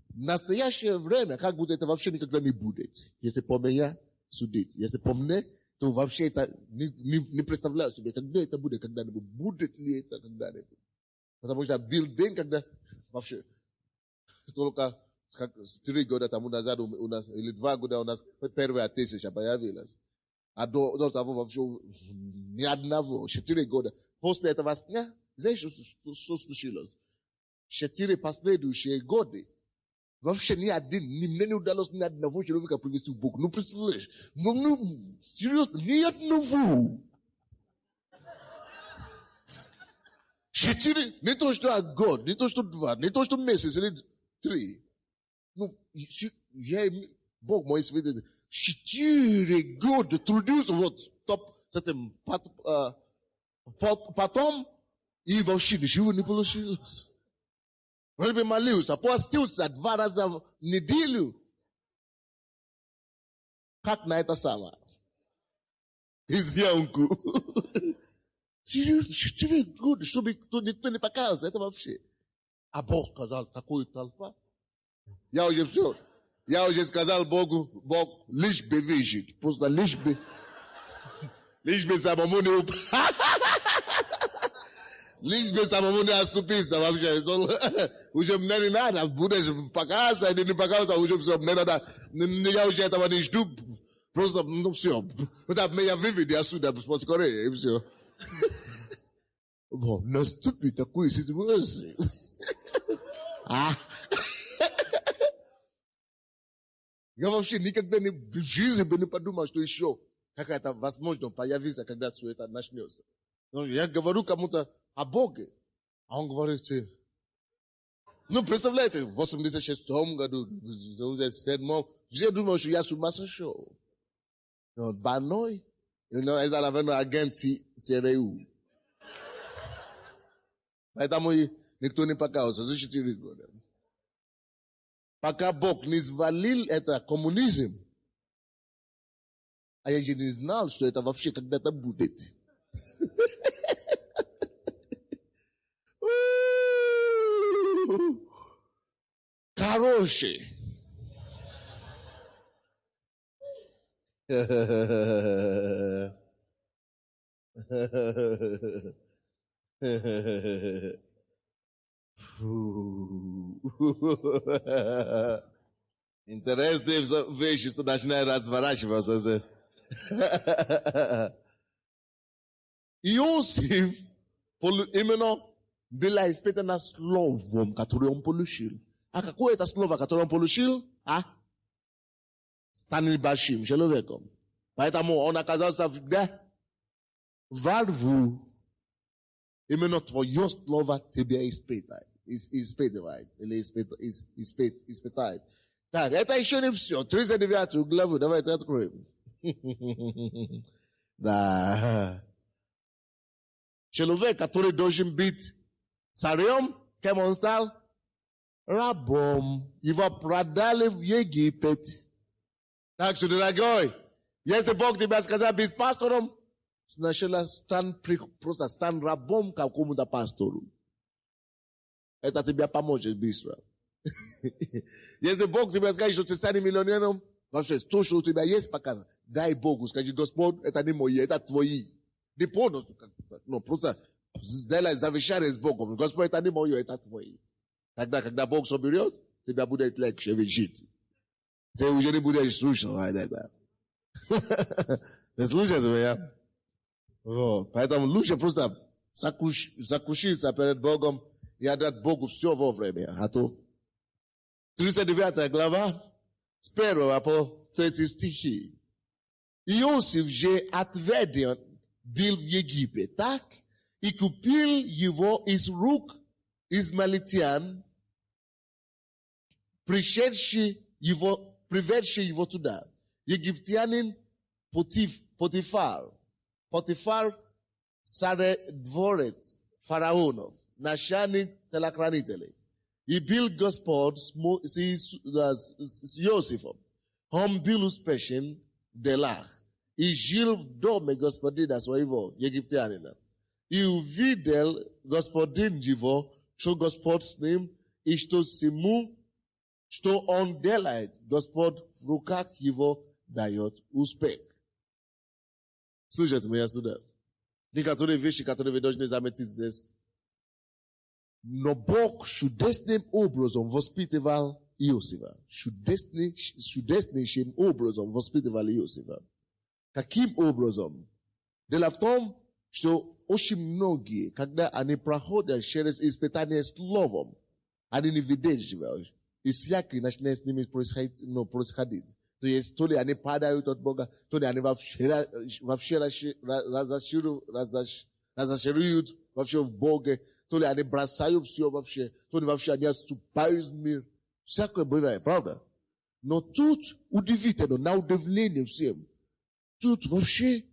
в настоящее время, как будто это вообще никогда не будет. Если по меня судить. Если по мне, то вообще это не представляю себе, когда это будет когда-нибудь. Будет ли это когда-нибудь. Потому что был день, когда вообще только 3 года тому назад у нас, или 2 года у нас первая тысяча появилась. А до того вообще ни одного. 4 года. После этого дня, знаешь, что случилось? 4 последующие года вообще ни один, мне не удалось ни одного человека привести в Бог. Ну, представляешь? Серьезно, ни одного. 4, не то что год, не то что 2, не то что месяц или 3. Бог мой свидетель, 4 года трудился вот с этим, потом и вообще ничего не получилось. Вроде бы молился, постился 2 раза в неделю. Как на это самое? Изъянку. 4 года, чтобы никто не показывал, это вообще. А Бог сказал, такую толпа. Я уже все. Я уже сказал Богу, Бог, лишь бы выжить. Просто лишь бы самому не лишь бы самому не оступиться вообще. Уже мне не надо. Будешь показываться или не показываться, уже все. Мне надо. Я уже этого не жду. Просто, все. Вот меня выведи отсюда, поскорее, и все. Вот, наступит такую ситуацию. Я вообще никогда в жизни бы не подумал, что еще какая-то возможность появится, когда все это начнется. Но я говорю кому-то о Боге, а он говорит, представляете, в 86-м году, в 87-м, все думают, что я с ума сошел. Но больной, это, наверное, агент ЦРУ. Поэтому никто не показывался за 4 года. Пока Бог не свалил это коммунизм, а я же не знал, что это вообще когда-то будет. Хороший. Interesne вещи, что начинают разворачиваться. Иосиф, именно, было испытано словом, которое он получил. А какое это слово, которое он получил? Станет большим человеком. Поэтому он оказался во рву. Именно твое слово тебя испытывает. Или испытает. Так, это еще не все. 39 главу давайте откроем. Да. Человек, который должен быть царем, кем он стал? Рабом. Его продали в Египет. Так что, дорогой, если Бог тебя сказал быть пастором, сначала просто стань рабом какому-то пастору. Это тебе поможет быстро. Если Бог тебе скажет, что ты станешь миллионером, вообще, то, что у тебя есть, пока дай Богу, скажи, Господь, это не мои, это твои. Не полностью, но просто сделай завещание с Богом. Господь, это не мое, это твои. Тогда, когда Бог соберет, тебя будет легче жить. Ты уже не будешь слушать. Ты слушаешь меня? Вот. Поэтому лучше просто закушиться перед Богом и отдать Богу все вовремя. А то 39 глава, с 1 по 3 стихи. Иосиф же отведен был в Египет, так? И купил его из рук измаильтян, приведший его туда. Египтянин Потифар, царедворец фараонов, начальник телохранителей. И был Господь с Иосифом. Он был успешен в делах. И жил в доме господина своего, египтянина. И увидел господин его, что Господь с ним, и что всему, что он делает, Господь в руках его дает успех. Слушайте меня сюда. Некоторые вещи, которые вы должны заметить здесь. Но Бог чудесным образом воспитывал Иосифа. Чудеснейшим образом воспитывал Иосифа. Каким образом? Дело в том, что очень многие, когда они проходят через испытание словом, они не выдерживают. И всякий начинает с ними происходить. То есть, то ли они падают от Бога, то ли они вообще разочаруют вообще в Боге, то ли они бросают все вообще, то ли вообще они отступают в мир. Всякое бывает, правда? Но тут удивительно, на удивление всем, тут вообще,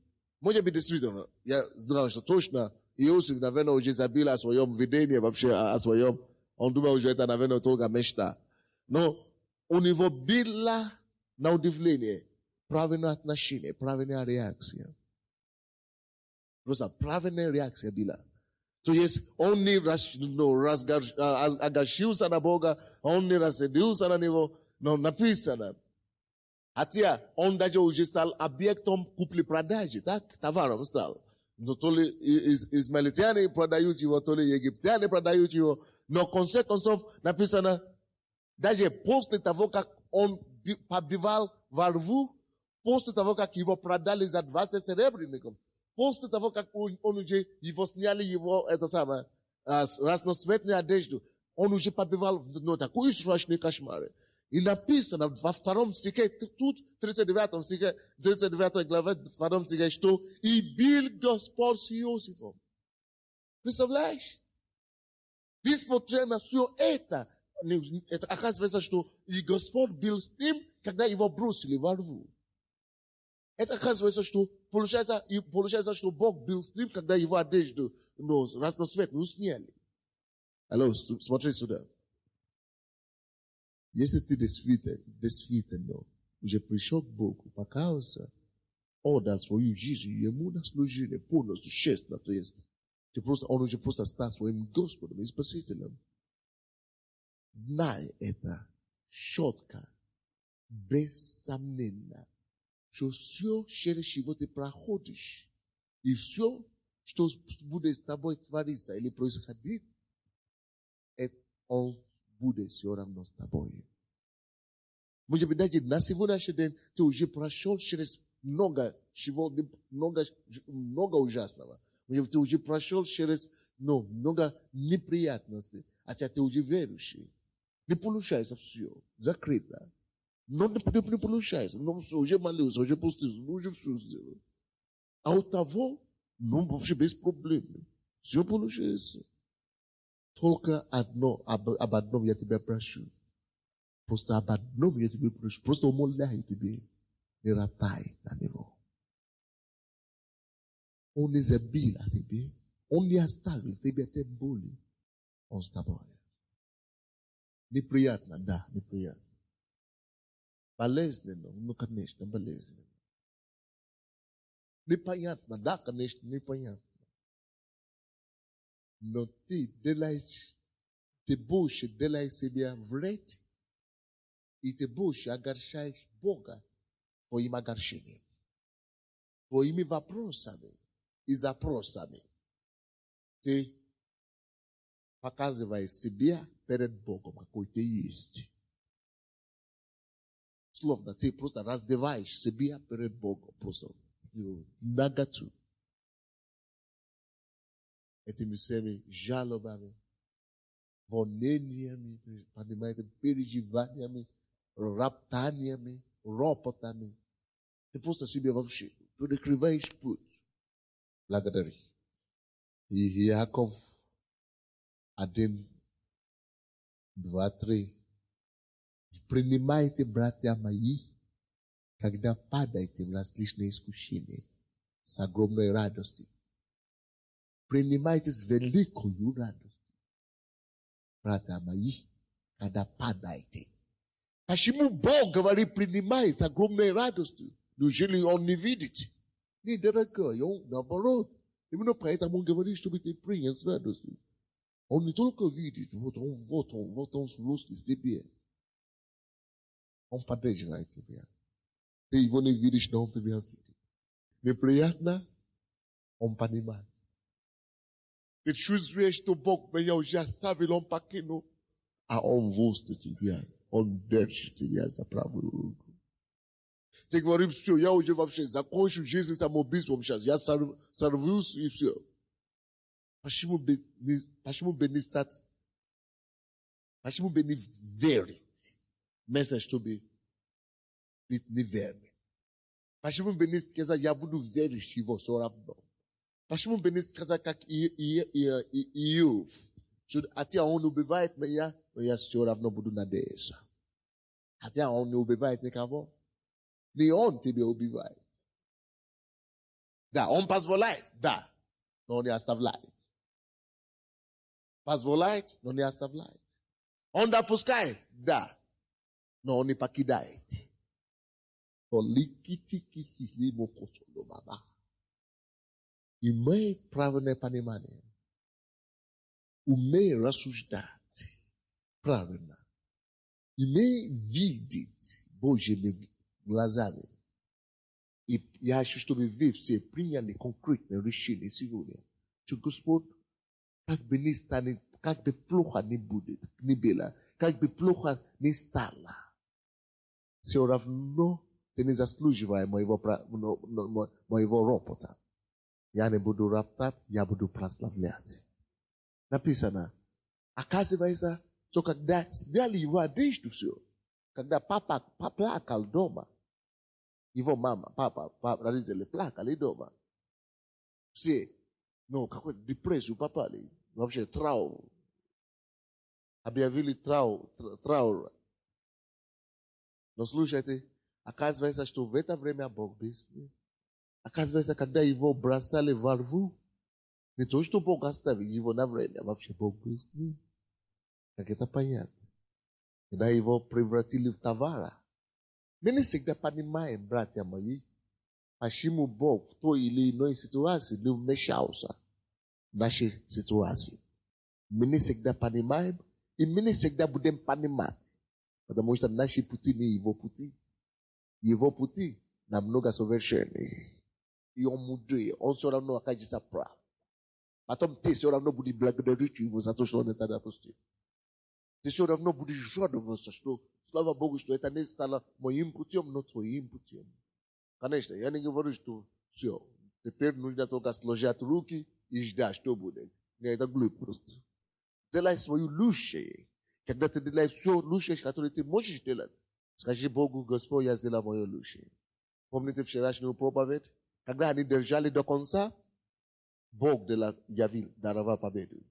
может быть, действительно, я знаю, что точно Иосиф, наверное, уже забил о своем видении, вообще о своем, он думал уже это, наверное, только мечта. Но у него была, на удивление, правильное отношение, правильная реакция. Просто правильная реакция была. То есть он не огорчился на Бога, он не рассердился на него, но написано. Хотя он даже уже стал объектом купли-продажи, так? Товаром стал. Но то ли измаильтяне продают его, то ли египтяне продают его. Но в конце концов написано, даже после того, как он побивал во рву, после того, как его продали за 20 серебряников, после того, как он уже его сняли его, разноцветную одежду, он уже побивал, ну, такой страшный кошмар. И написано во 2 стихе, тут 39 стихе, 39 главе, 2 стихе, что и был Господь с Иосифом. Представляешь? Несмотря на все это оказывается, что и Господь был с ним, когда его бросили во рву. Это оказывается, что получается, что Бог был с ним, когда его одежду разноцветную сняли. Алло, смотри сюда. Если ты действительно уже пришел к Богу, покаялся, отдал свою жизнь ему на служение полностью, честно, то есть он уже просто стал своим Господом и Спасителем. Знай это четко, без сомнения, что все, через чего ты проходишь, И все, что будет с тобой твориться или происходить, он будет все равно с тобой. Может быть, даже на сегодняшний день ты уже прошел через много ужасного. Может быть, ты уже прошел через много неприятностей, хотя ты уже верующий. Не получается все, закрыто. Но не получается, но все, уже молился, уже пустился, уже все сделал. А у того, вообще без проблем. Все получается. Только об одном я тебя прошу. Просто об одном я тебя прошу. Просто умоляю тебя. Не ротай на него. Он не забил на тебе. Он не оставил тебя тем более. Он с тобой. Неприятно, да, неприятно. Болезненно, конечно, болезненно. Непонятно, да, конечно, непонятно. Но ты больше делаешь себе вред, и ты больше огорчаешь Бога твоим огорчением, твоими вопросами и запросами. Ты показываешь себя перед Богом, какой ты есть. Словно ты просто раздеваешь себя перед Богом, просто наготу. Этими всеми жалобами, волнениями, понимаете, переживаниями, роптаниями, ропотами. Ты просто себе вообще перекрываешь путь. Благодари. И Яков 1, 2, 3. Принимайте, братья мои, когда падаете в различные искушения с огромной радостью. Принимайте с великою радостью, братья мои, когда падаете. Почему Бог говорит, принимай с огромной радостью? Неужели Он не видит? Не, дорогой, Он наоборот. Именно поэтому Он говорит, чтобы ты принял с радостью. Он не только видит, вот он злостный в тебе. Он поддерживает тебя. Ты его не видишь, но он тебя видит. Неприятно? Он понимает. Ты чувствуешь, что Бог меня уже оставил, он покинул. А он востит тебя. Он держит тебя за правую руку. Ты говоришь, все, я уже вообще закончу жизнь самоубийством сейчас. Я сорвусь и все. Почему бы не стать? Почему бы не верить? Место, чтобы не верить. Почему бы не сказать, я буду верить его все равно? Почему бы не сказать, как Иов? Хотя он убивает меня, но я все равно буду надеяться. Хотя он не убивает никого, не он тебя убивает. Да, он позволяет, да, но он не оставляет. Позволяет, но не оставляет. Он допускает, да, но он не покидает. Имей правильное понимание. Умей рассуждать правильно. Имей видеть Божьими глазами. И я хочу, чтобы вы все приняли конкретное решение сегодня. Что Господь, как бы плохо не будет, не было, как бы плохо не стало, все равно ты не заслуживаешь моего ропота. Я не буду роптать, я буду прославлять. Написано, оказывается, что когда сняли его одежду, все, когда папа плакал дома, его мама, папа, родители плакали дома, все, какой-то депрессию попали, вообще траур, объявили траур. Но слушайте, оказывается, что в это время Бог был с ним. Оказывается, когда его бросали во рву, не то, что Бог оставил его на время, вообще Бог был с ним. Как это понятно? Когда его превратили в товара. Мы не всегда понимаем, братья мои, почему Бог в той или иной ситуации не вмешался в наши ситуации. Мы не всегда понимаем, и мы не всегда будем понимать. Потому что наши пути не его пути. Его пути намного совершеннее. et on moudre, on se rend à Kajisa Pra. Atom te se rend au blague de ritu, vous a touché en état d'aposté. Te se rend au jour de vos sosto, slava bogus to etane stala, mo imputium notre imputium. Kanesta, yani говоришь, что все, теперь нужно только сложить руки и ждать, что будет. Не это глупо просто. Делай свою лучшее. Когда ты делаешь все лучшее, которое ты можешь делать, скажи Богу, Господь, я сделал мое лучшее. Помните вчерашнюю проповедь? Когда они держали до конца, Бог даровал победу.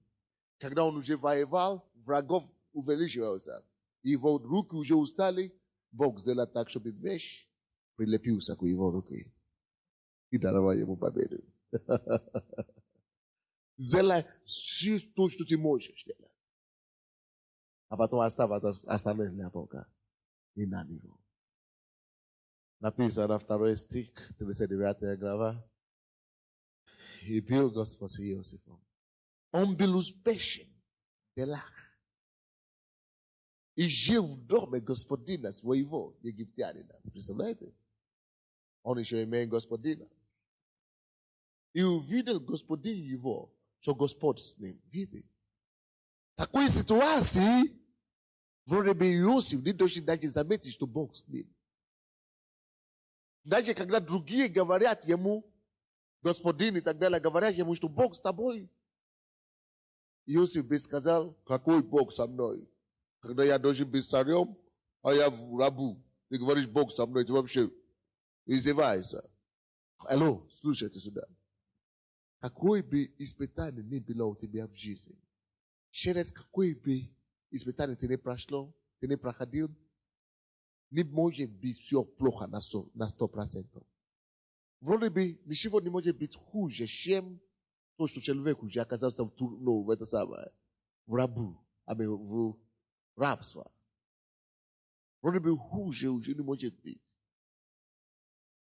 Когда он уже воевал, врагов увеличивался. И его руки уже устали, Бог сделал так, чтобы меч прилепился к его руке. И даровал ему победу. Сделай все то, что ты можешь делать. А потом оставить для Бога. И на него. Написано 2 стих, 39 глава. И бил Господь с Иосифом. Он был успешен в делах. И жил в доме господина своего египтянина. Представляете? Он еще имеет господина. И увидел господин его, что Господь с ним. Видите? В такой ситуации, вроде бы Иосиф не должен даже заметить, что Бог с ним. Даже когда другие говорят ему, господин и так далее, говорят ему, что Бог с тобой. Иосиф бы сказал, какой Бог со мной? Когда я должен быть царем, а я рабу. Ты говоришь, Бог со мной, ты вообще издеваешься. Алло, слушайте сюда. Какое бы испытание ни было у тебя в жизни, через какое бы испытание ты не прошло, ты не проходил, не может быть все плохо на 100%. Вроде бы ничего не может быть хуже, чем то, что человек уже оказался в это самое, в рабство. Вроде бы хуже уже не может быть.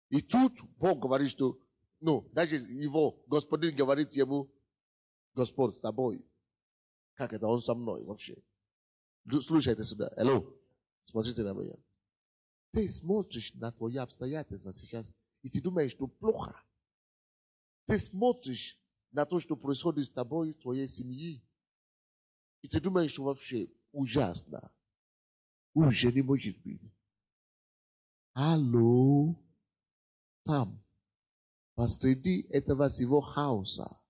И тут Бог говорит, что, даже его господин говорит ему, Господь с тобой. Как это он со мной вообще? Слушайте сюда. Алло, смотрите на меня. Ты смотришь на твои обстоятельства сейчас, и ты думаешь, что плохо. Ты смотришь на то, что происходит с тобой, в твоей семье, и ты думаешь, что вообще ужасно. Уже не может быть. Алло, там, посреди этого всего хаоса,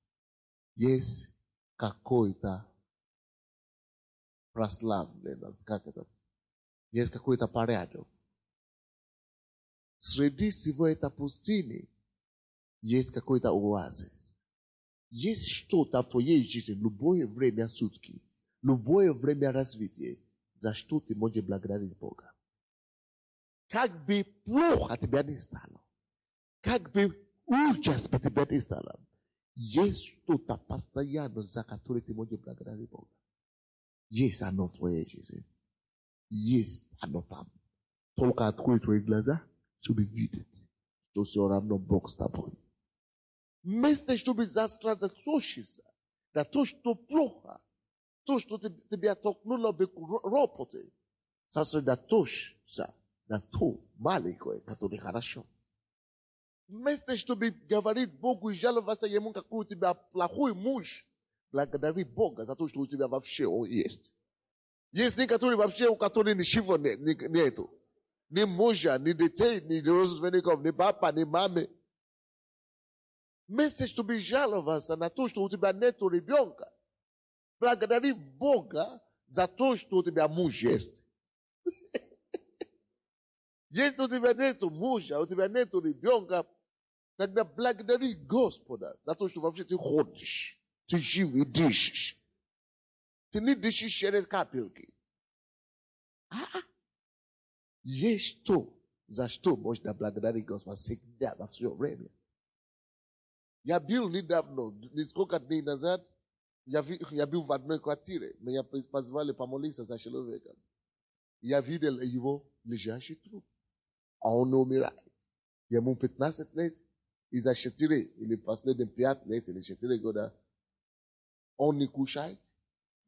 есть какой-то прославленность, есть какой-то порядок. Среди всего этой пустыни есть какой-то оазис. Есть что-то в твоей жизни, любое время сутки, любое время развития, за что ты можешь благодарить Бога. Как бы плохо тебе не стало, как бы ужасно тебе не стало, есть что-то постоянно, за которое ты можешь благодарить Бога. Есть оно в твоей жизни. Есть оно там. Только открой твои глаза, чтобы видеть, что все равно Бог с тобой. Вместо чтобы сосредоточиться на то, что плохо, то, что тебя толкнуло бы к ропоте, сосредоточься на то маленькое, которое хорошо. Вместо чтобы говорить Богу и жаловаться ему, какой у тебя плохой муж, благодари Бога за то, что у тебя вообще он есть. Есть некоторые вообще, у которых ничего нету. Ни мужа, ни детей, ни родственников, ни папа, ни мамы. Вместо чтобы жаловаться на то, что у тебя нету ребенка, благодари Бога за то, что у тебя муж есть. Если у тебя нету мужа, у тебя нету ребенка, тогда благодари Господа за то, что вообще ты ходишь, ты жив и дышишь. Ты не дышишь через капельки. Есть то, за что можно благодарить Господа всегда во все время. Я был недавно, несколько дней назад, я был в одной квартире, меня позвали помолиться за человека. Я видел его лежащий труп, а он не умирает. Ему 15 лет, и за 4 или последние 5 лет или 4 года он не кушает,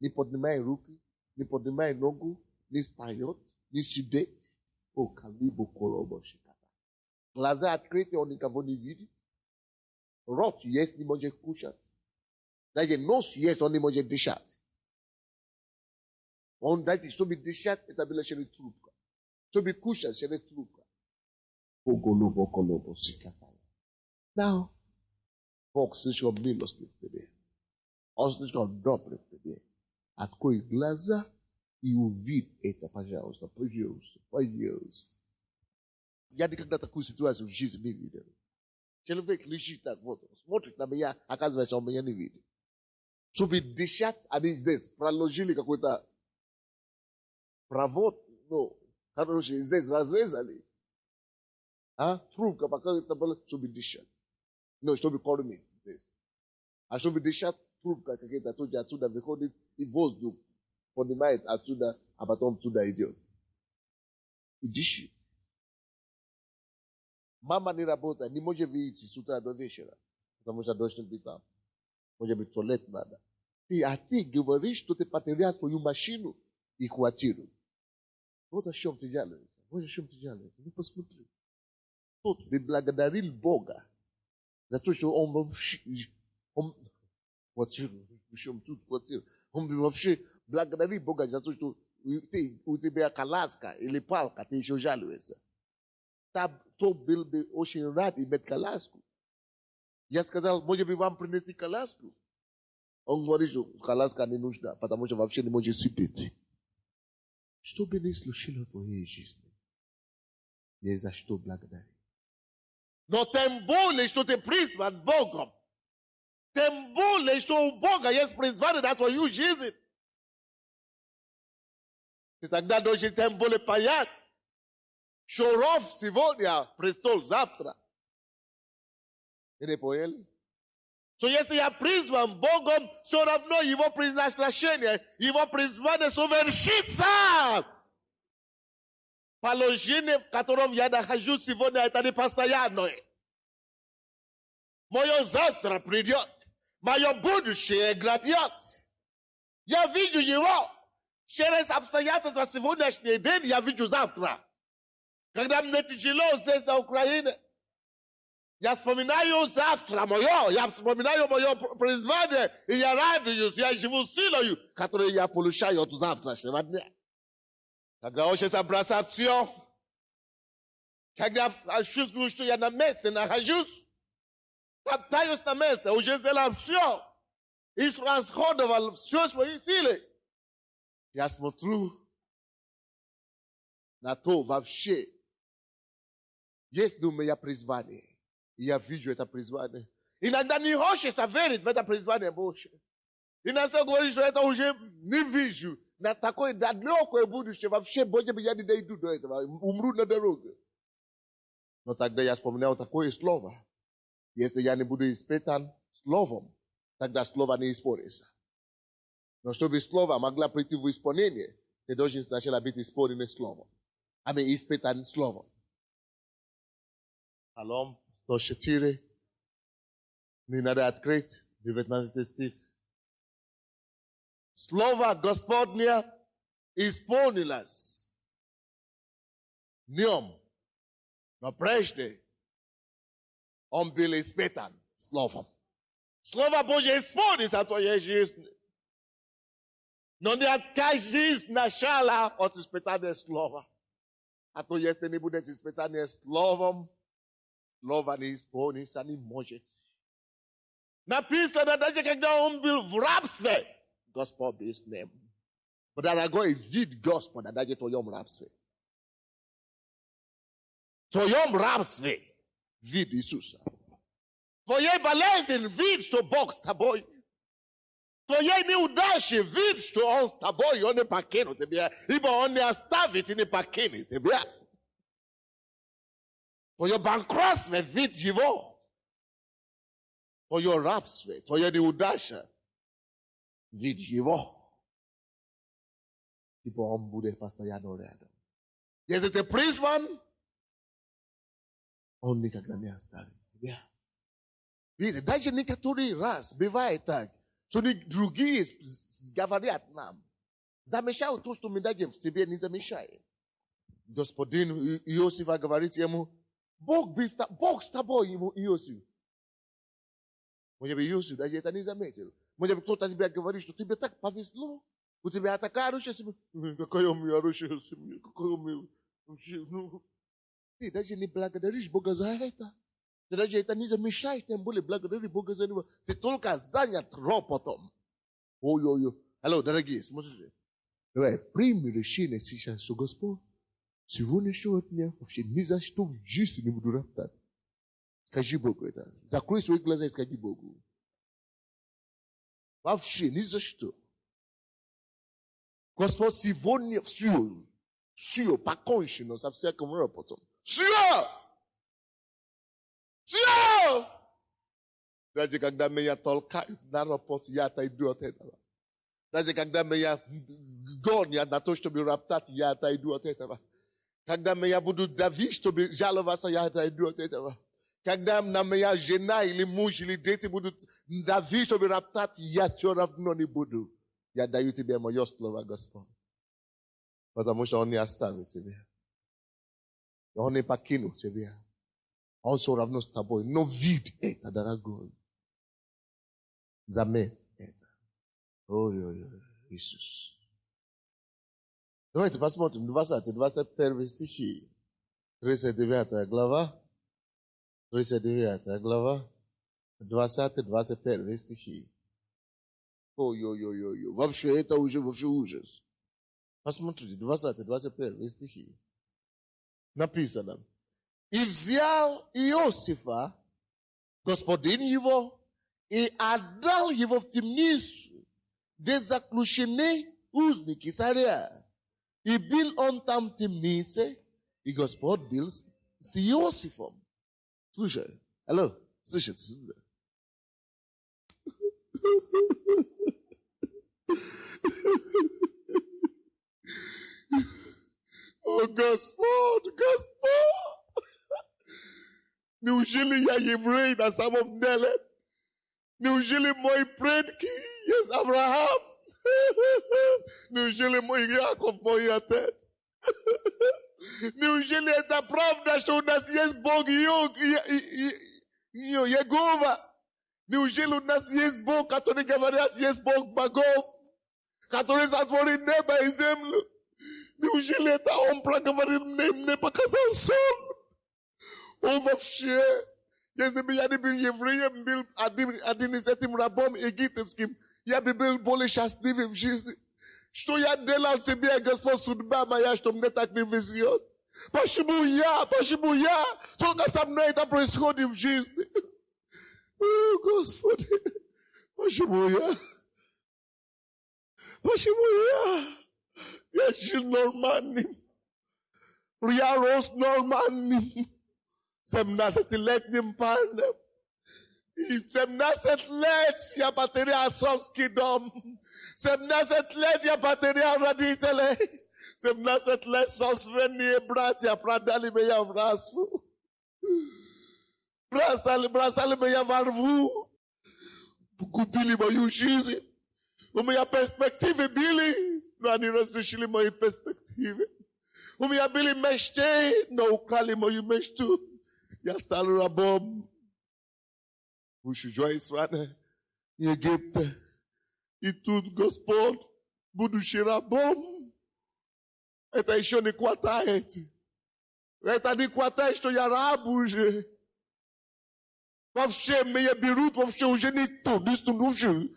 не поднимает руки, не поднимает ногу, не встает, не сидит. О, калибу коробо шиката. Глаза открыты, он никого не видит. Rot jest, nie może kuszać. Daje nos jest, on nie może dyszać. On daje, żeby dyszać, to byle się trupka. Żeby kuszać, się trupka. Okolobo, sikataja. Now, Bóg слишком милостив к тебе. Он слишком добрый к тебе. Открой глаза и увидь это, пожалуйста, пожалуйста. Я никогда такую ситуацию в жизни не видел. Человек лежит так вот, смотрит на меня, оказывается, он меня не видит. Чтобы дышать, они здесь проложили какой-то провод, ну, короче, здесь разрезали. Трубка, пока это было, чтобы дышать. Ну, чтобы кормить здесь. А чтобы дышать, трубка какая-то отсюда выходит, и воздух поднимает отсюда, а потом туда идет. И дышит. Мама не работает, не может выйти с утра до вечера, потому что дождь не там. Может быть, в туалет надо. Ты говоришь, что ты потерял свою машину и квартиру. Вот о чем ты жалуешься. Вот о чем ты жалуешься. Ну, посмотри. Тот бы благодарил Бога за то, что он вообще... Квартиру, причем тут квартиру. Он бы вообще благодарил Бога за то, что у тебя коляска или палка, ты еще жалуешься. То был бы очень рад иметь коляску. Я сказал, может быть, вам принести коляску? Он говорит, что коляска не нужна, потому что вообще не может сидеть. Что бы ни случилось в твоей жизни, есть за что благодарить. Но тем более, что ты призван Богом. Тем более, что у Бога есть призвание на твою жизнь. Ты тогда должен тем более понять, что ров сегодня, престол завтра. И не поняли? Что если я призван Богом, все равно его предназначение, его призвание совершится. Положение, в котором я нахожусь сегодня, это не постоянное. Мое завтра придет. Мое будущее грядет. Я вижу его. Через обстоятельства сегодняшний день я вижу завтра. Когда мне тяжело здесь на Украине, я вспоминаю завтра мое, я вспоминаю мое призвание, и я радуюсь, я живу силой, которую я получаю от завтрашнего дня. Когда хочется бросать все, когда чувствую, что я на месте нахожусь, топтаюсь на месте, уже сделал все, и расходовал все свои силы. Я смотрю на то вообще, есть ли у меня призвание. И я вижу это призвание. Иногда не хочется верить в это призвание Божье. Иногда говорит, что это уже не вижу. На такое далекое будущее вообще, Боже, я не дойду до этого. Умру на дороге. Но тогда я вспоминал такое слово. Если я не буду испытан словом, тогда слово не исполнится. Но чтобы слово могло прийти в исполнение, ты должен сначала быть исполненным словом. Испытан словом. Псалом 104. Не надо открыть. 19 стих. Слово Господне исполнилось в нем. Но прежде он был испытан словом. Слово Божье исполнится в твоей жизни. Но не откажись сначала от испытания слова. А то если не будет испытания словом, слово не исполнится, не может. Написано, даже когда он был в рабстве, Господь был с ним. Дорогой, вид Господа, даже в твоем рабстве. В твоем рабстве вид Иисуса. В твоей болезни вид, что Бог с тобой. В твоей неудаче вид, что Он с тобой, Он не покинет тебя, ибо Он не оставит и не покинет тебя. В твоем банкротстве вид Его. В твоем рабстве, в твоей неудаче вид Его. Ибо Он будет постоянно рядом. Если ты призван, Он никогда не оставит тебя. Видите, даже некоторый раз бывает так, что другие говорят нам, замешал то, что мы даже в себе не замешаем. Господин Иосифа говорит ему, Бог с тобой, Иосиф. Може би Иосиф, даже это не заметил. Может быть, кто-то тебе говорит, что тебе так повезло. У тебя такая хорошая семья. Какая у меня хорошая семья, какая у меня... Ну, ты даже не благодаришь Бога за это. Ты даже это не замечаешь, тем более благодарить Бога за него. Ты только занят ропотом. Ой-ой-ой. Алло, дорогие, смотрите. Давай, прими решение сейчас, что Господь сегодняшнего дня вообще ни за что в жизни не буду роптать. Скажи Богу это. Закрой свои глаза и скажи Богу. Вообще ни за что. Господь сегодня все покончено со всяким ропотом. Все! Все! Даже когда меня толкают на ропот, я отойду от этого. Даже когда меня гонят на то, чтобы роптать, я отойду от этого. Когда меня будут давить, чтобы жаловаться, я отойду от этого. Когда на меня жена или муж или дети будут давить, чтобы роптать, я все равно не буду. Я даю тебе мое слово, Господь. Потому что Он не оставит тебя. Он не покинет тебя. Он все равно с тобой. Но видь это, дорогой. Заметь это. Ой-ой-ой, Иисус. Давайте посмотрим 20-21 стихи. 39 глава. 39 глава. 20-21 стихи. Ой-ой-ой-ой. Вообще это уже ужас. Посмотрите, 20-21 стихи. Написано. И взял Иосифа, господин его, и отдал его в темницу, где заключены узники царя. И был он там в темнице, и Господь был с Иосифом. Слушай, алло, слышите? О, Господь! Неужели я еврей на самом деле? Неужели мой предки есть Авраам? Неужели мой Яков мой отец? Неужели это правда, что у нас есть Бог Иегова? Неужели у нас есть Бог, который говорят, есть Бог богов, который сотворил небо и землю? Неужели это Он проговорил мне показал сон? О, вообще, если бы я не был евреем, был один из этим рабом египетским, я бы был более счастливым в жизни. Что я делал тебе, Господь, судьба моя, что мне так не везет? Почему я? Только со мной это происходит в жизни. О, Господи, почему я? Я жил нормальным. Я рос нормальным. 17-летним парнем. И 17 лет я потерял отцовский дом. 17 лет я потерял родителей. 17 лет собственные братья продали меня в рабство. Бросали меня во рву. Купили мою жизнь. У меня перспективы были, но они разрешили мои перспективы. У меня были мечты, но украли мою мечту. Я стал рабом в чужой стране, Египте. И тут Господь, будучи рабом, это еще не хватает. Это не хватает, что я раб уже. Вообще меня берут, вообще уже никто. Вообще,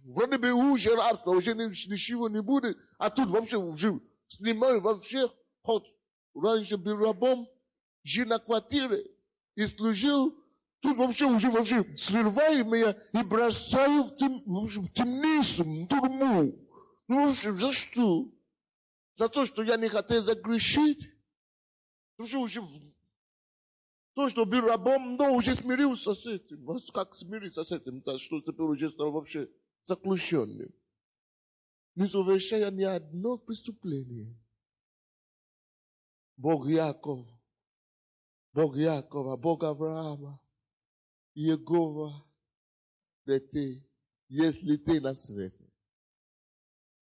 вроде бы уже рабство, уже ничего не будет. А тут вообще уже снимаю вообще. Раньше был рабом. Жил на квартире и служил, тут вообще срываю меня и бросаю в темницу, в тюрьму. Ну, вообще, за что? За то, что я не хотел загрешить? То, что был рабом, но уже смирился с этим. Как смириться с этим? Что теперь уже стал вообще заключенным. Не совершая ни одно преступление. Бог Якова, Бог Авраама, Иегова, если ты на свете.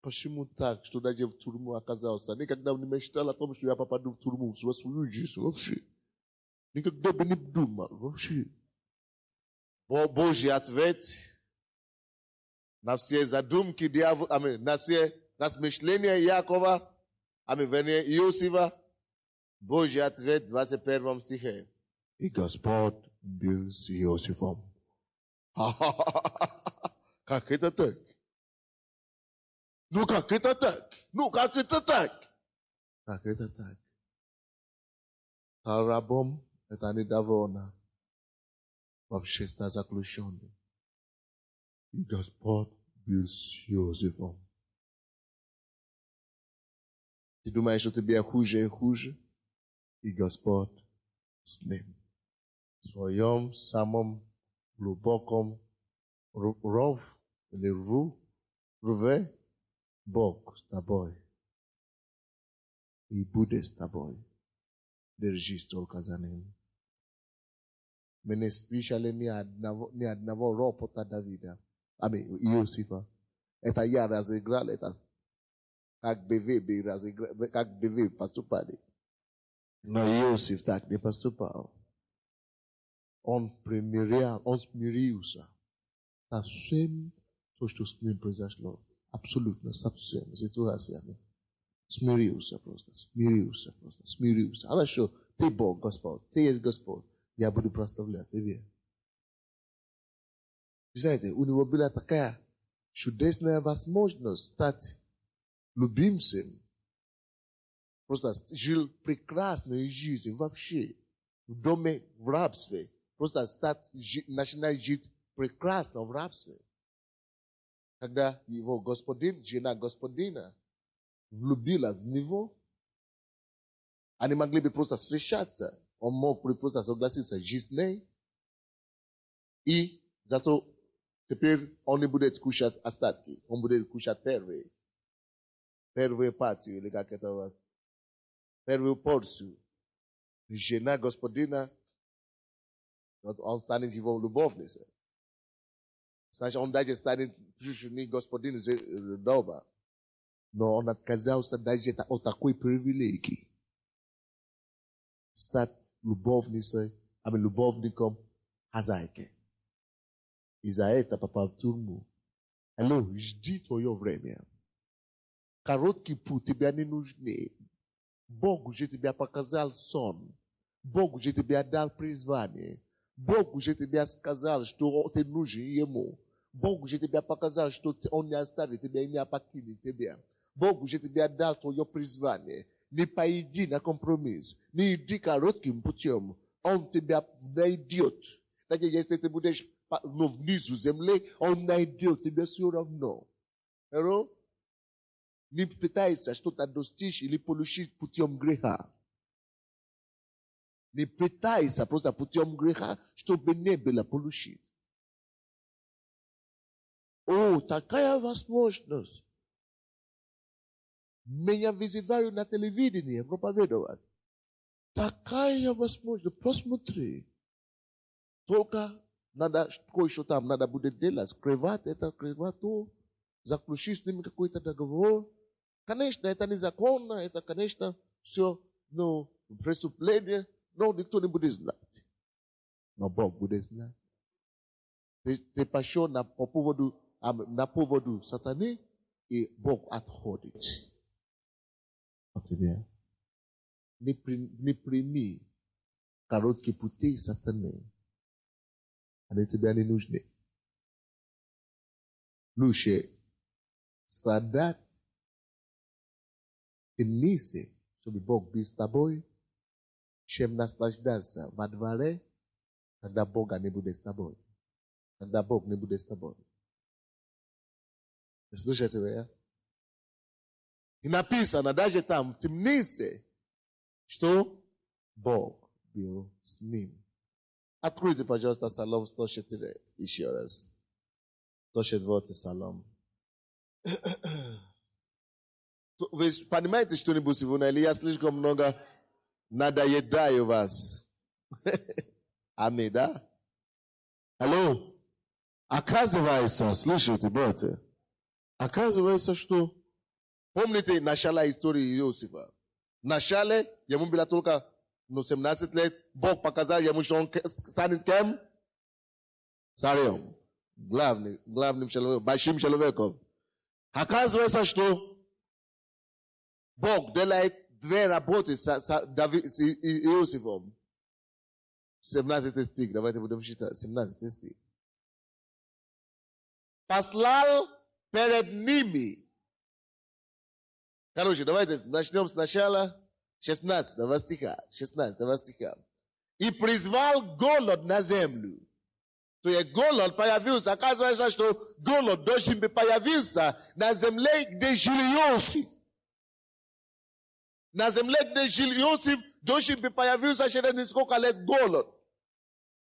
Почему так, что даже в тюрьму оказался? Никогда не мечтал о том, что я попаду в тюрьму в свою жизнь вообще. Никогда бы не думал вообще. Boži atvet, nasie zadumki diavu, nasie nasmišljenje Jakova, venje Josifa, Boži atvet 21 stihe. I Gospod bil s Josifom. Kak je to tak? No kak je to tak? No kak je to tak? Kak je to tak? Rabom, это недовольно. В общественном заключении. И Господь был с Иосифом. Ты думаешь, что тебе хуже и хуже? И Господь с ним. В своем самом глубоком ров или рве Бог с тобой. И будет с тобой. Держись только за ним. Мене спешали ни одного ропота Давида. Иосифа. Это я разыграл, это как бывы разыграл, как бывы поступали. Но Иосиф так не поступал. Он смирился со всем, то, что с ним произошло. Абсолютно со всем ситуациями. Смирился. Хорошо, ты Бог, Господь, ты есть Господь. Я буду прославлять тебе. Знаете, у него была такая чудесная возможность стать любимцем. Просто жил прекрасной жизнью вообще. В доме в рабстве. Просто начинать жить прекрасно в рабстве. Когда его господин, жена господина, влюбилась в него, они могли бы просто встречаться. Он мог бы просто согласиться жить с ней. И зато теперь он не будет кушать остатки. Он будет кушать первую партию, или как это у вас, первую порцию. Жена господина, он станет его любовницей. Значит, он даже станет женой господина дома. Но он отказался даже от такой привилегии. Стать любовником хозяйки. И за это попал в тюрьму. Алло, жди твое время. Короткий путь тебе не нужны. Бог уже тебя показал сон. Бог уже тебя дал призвание. Бог уже тебе сказал, что ты нужен ему. Бог уже тебе показал, что он не оставит тебя и не покинет тебя. Бог уже тебе дал твое призвание. Не пойди на компромисс. Не иди коротким путем. Он тебя найдет. Даже если ты будешь внизу земли, он найдет тебя все равно. Не пытайся что-то достичь или получить путем греха. Не пытайся просто путем греха, чтобы не было получить. О, такая возможность. Меня вызывают на телевидении проповедовать. Такая возможность. Посмотри. Только надо, кое-что там надо будет делать. Скрывать это, скрывать то. Заключить с ними какой-то договор. Конечно, это незаконно. Это, конечно, все преступление. Но никто не будет знать. Но Бог будет знать. Ты пошел по поводу сатаны, и Бог отходит. Не прими короткие пути сатаны. Они тебе не нужны. Лучше страдать в темнице, чтобы Бог был с тобой, чем наслаждаться во дворе, когда Бога не будет с тобой. Когда Бог не будет с тобой. Слушайте вы, И написано даже там в темнице, что Бог был с ним. Откройте, пожалуйста, Псалом 104 еще раз. 104 Псалом. Вы понимаете что-нибудь сегодня? Или я слишком много надоедаю вас? Аминь, да? Алло? Оказывается, слышите, братья, оказывается, что помните начало истории Иосифа? Вначале ему было только 17 лет, Бог показал ему, что он станет кем? Царем. Главным человеком, большим человеком. Оказывается, что Бог делает две работы с Иосифом. 17 стих, давайте будем читать, 17 стих. Послал перед ними. Короче, давайте начнем сначала 16 стиха. 16 стиха. И призвал голод на землю. То есть голод появился. Оказывается, что голод должен быть появился на земле, где жил Иосиф. На земле, где жил Иосиф, должен быть появился через несколько лет голод.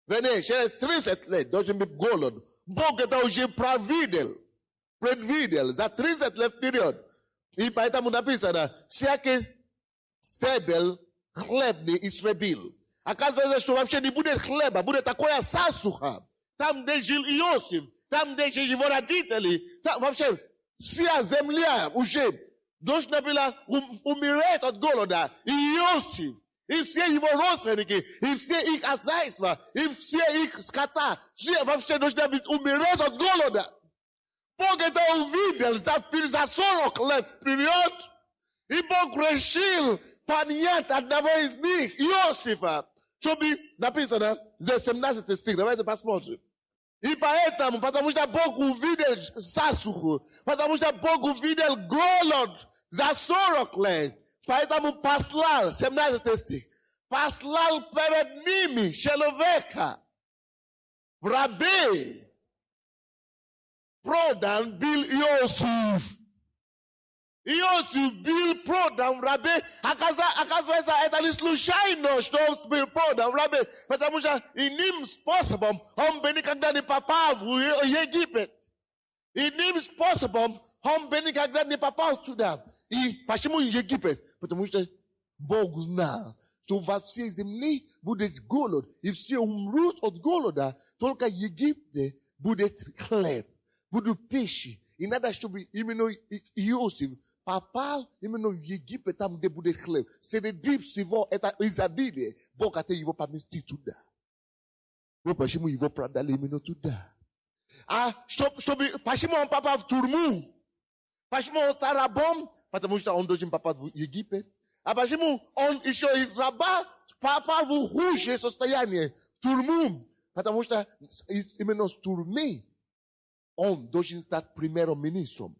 Вернее, через 30 лет должен быть голод. Бог это уже предвидел за 30 лет вперед. И поэтому написано, всякий стебель хлебный истребил. Оказывается, что вообще не будет хлеба, будет такая засуха. Там, где жил Иосиф, там, где жили его родители, там вообще вся земля уже должна была умереть от голода. И Иосиф, и все его родственники, и все их хозяйства, и все их скота, все вообще должны умереть от голода. Бог это увидел за 40 лет вперед, и Бог решил поднять одного из них, Иосифа, чтобы написано, здесь 17 стих, давайте посмотрим. И поэтому, потому что Бог увидел засуху, потому что Бог увидел голод за 40 лет, поэтому послал, 17 стих, послал перед ними человека в рабы. Продан был Иосиф. Иосиф был продан в рабы. Оказывается, это не случайно, что он был продан в рабы, потому что иным способом он бы никогда не попал в Египет. Иным способом он бы никогда не попал туда. И почему Египет? Потому что Бог знал, что во всей земле будет голод, и все умрут от голода, только в Египте будет хлеб, будут пищи. И надо, чтобы именно Иосиф попал именно в Египет, там, где будет хлеб. Среди всего это изобилие. Бог хотел его поместить туда. Вот почему его продали именно туда. А почему он попал в тюрьму? Почему он стал рабом? Потому что он должен попасть в Египет. А почему он еще из раба попал в худшее состояние, в тюрьму? Потому что именно с тюрьмы он должен стать премьер-министром.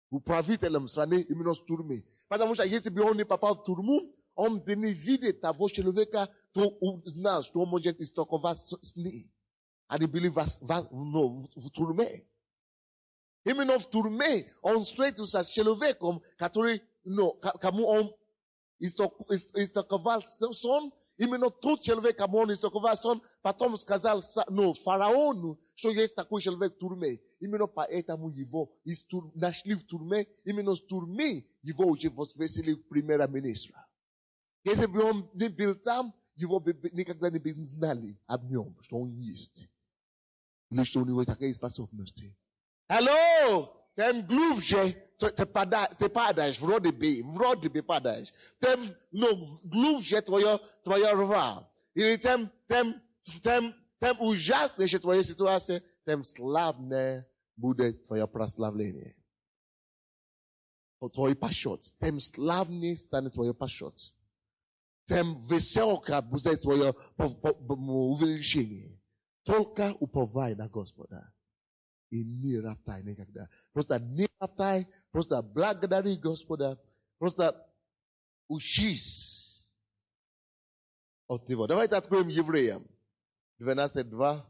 Управителем страны именно с тюрьмы. Потому что если бы он не попал в тюрьму, он бы не видел того человека, кто узнал, что он может истолковать с ним. Они были в тюрьме. Именно в тюрьме он встретился с человеком, который, кому он истолковал сон. Именно тот человек, кому он истолковал сон, потом сказал фараону, что есть такой человек в тюрьме. Именно поэтому его нашли в тюрьме, именно с тюрьмы его уже возвысили в премьер-министра. Если бы он не был там, его бы никогда не бы знали об нем, что он есть. Или что у него такие способности. Алло! Тем глубже ты падаешь, вроде бы падаешь. Тем глубже твоя рва. Или тем ужаснее твоя ситуация, тем славнее будет твое прославление. Твой почет. Тем славнее станет твой почет. Тем веселка будет твое увеличение. Только уповай на Господа. И не роптай никогда. Просто не роптай, просто благодари Господа, просто учись от Него. Давайте откроем Евреям. 12:2.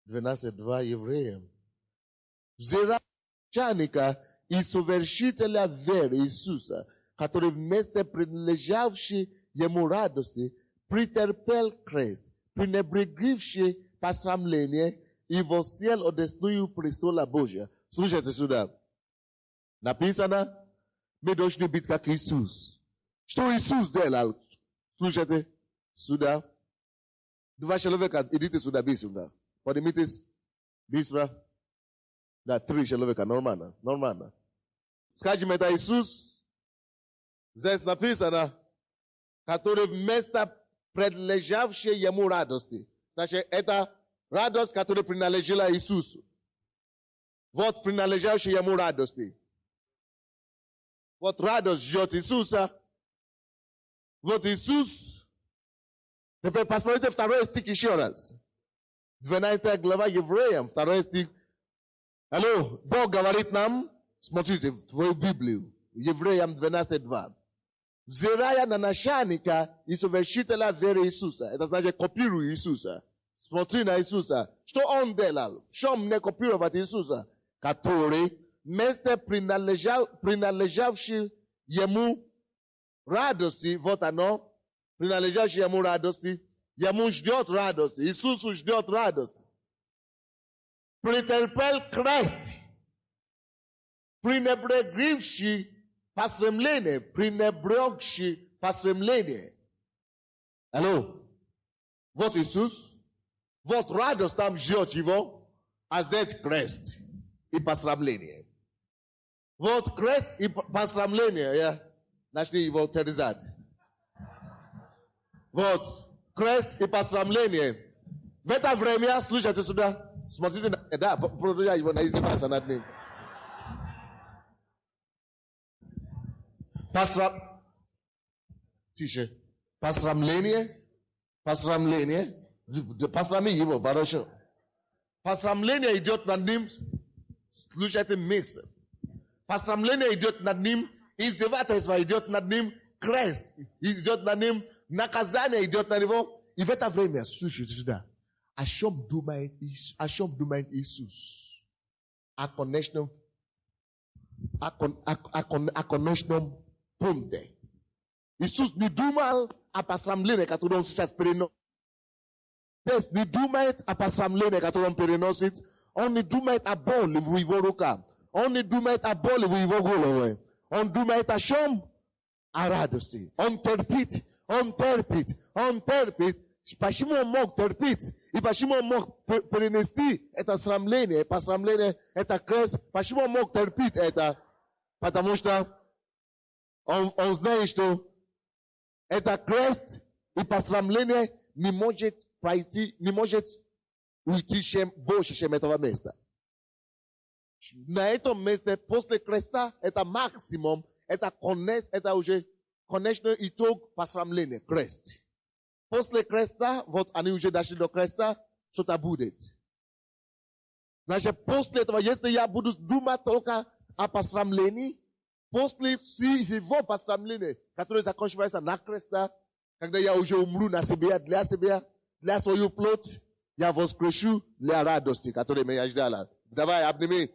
12:2 Евреям. Взирая начальника и совершителя веры Иисуса, который вместо принадлежавшей ему радости претерпел крест, пренебрегивший посрамление, и воссел одесную престола Божия. Слушайте сюда. Написано, мы должны быть как Иисус. Что Иисус делал? Слушайте сюда. Два человека, идите сюда, бисюда. Поднимитесь, бисра. Да, три человека, нормально. Скажем, это Иисус. Здесь написано, который вместо предлежавшей ему радости. Значит, это Радость, которая принадлежала Иисусу. Вот принадлежащая ему радости. Вот радость ждет Иисуса. Вот Иисус. Теперь посмотрите второй стих еще раз. 12 глава Евреям, второй стих. Алло, Бог говорит нам, смотрите в твою Библию, Евреям 12:2. Взирая на начальника и совершителя веры Иисуса, это значит копируй Иисуса. Смотри на Иисуса. Что он делал? Что мне копировать Иисуса? Который вместо принадлежавшей ему радости, вот оно, принадлежащей ему радости, ему ждет радости, Иисусу ждет радость. Претерпел крест, пренебрегший посрамление, пренебрегший посрамление. Алло, вот Иисус, вот радость там ждет его, а здесь крест и посрамление. Вот крест и посрамление, начали его терзать. Вот крест и посрамление. В это время, слушайте сюда, смотрите, да, продолжай его издеваться над ним. Тише. Посрамление, посрами его, хорошо. Посрамление идет над ним, слушайте мысль. Посрамление идет над ним, издевательство идет над ним, крест идет над ним, наказание идет на него. И в это время, слушайте сюда, о чем думает Иисус? О конечном пункте. Иисус не думал о посрамлении, которое он сейчас переносит. Не думает о посрамлении, которое он переносит. Он не думает о боли в его руках. Он не думает о боли в его голове. Он думает о чем? О радости. Он терпит. Почему он мог терпеть? И почему он мог перенести это срамление, посрамление, это крест? Почему он мог терпеть это? Потому что он знает, что это крест и посрамление не может пройти, не может уйти больше, чем этого места. На этом месте, после креста, это максимум, это уже конечный итог посрамления, крест. После креста, вот они уже дошли до креста, что-то будет. Значит, после этого, если я буду думать только о посрамлении, после всего посрамления, которое закончивается на креста, когда я уже умру на себя, для свою плоть, я воскрешу для радости, которая меня ждала. Давай, обними.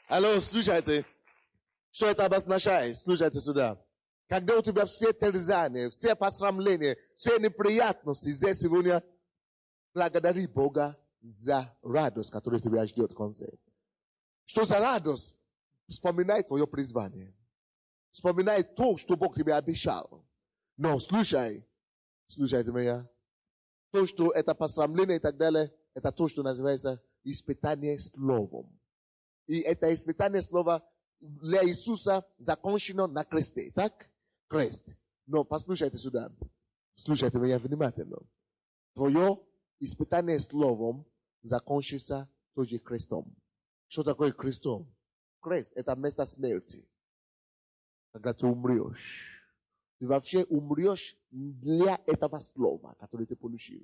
Алло, слушайте. Что это обозначает? Слушайте сюда. Когда у тебя все терзания, все посрамления, все неприятности здесь сегодня, благодари Бога за радость, которая тебя ждет в конце. Что за радость? Вспоминай твое призвание. Вспоминай то, что Бог тебе обещал. Но слушайте меня. То, что это посрамление и так далее, это то, что называется испытание словом. И это испытание слова для Иисуса закончено на кресте. Так? Крест. Но послушайте сюда. Слушайте меня внимательно. Твое испытание словом закончится тоже крестом. Что такое крестом? Крест – это место смерти. Когда ты умрешь. Ты вообще умрешь для этого слова, которое ты получил.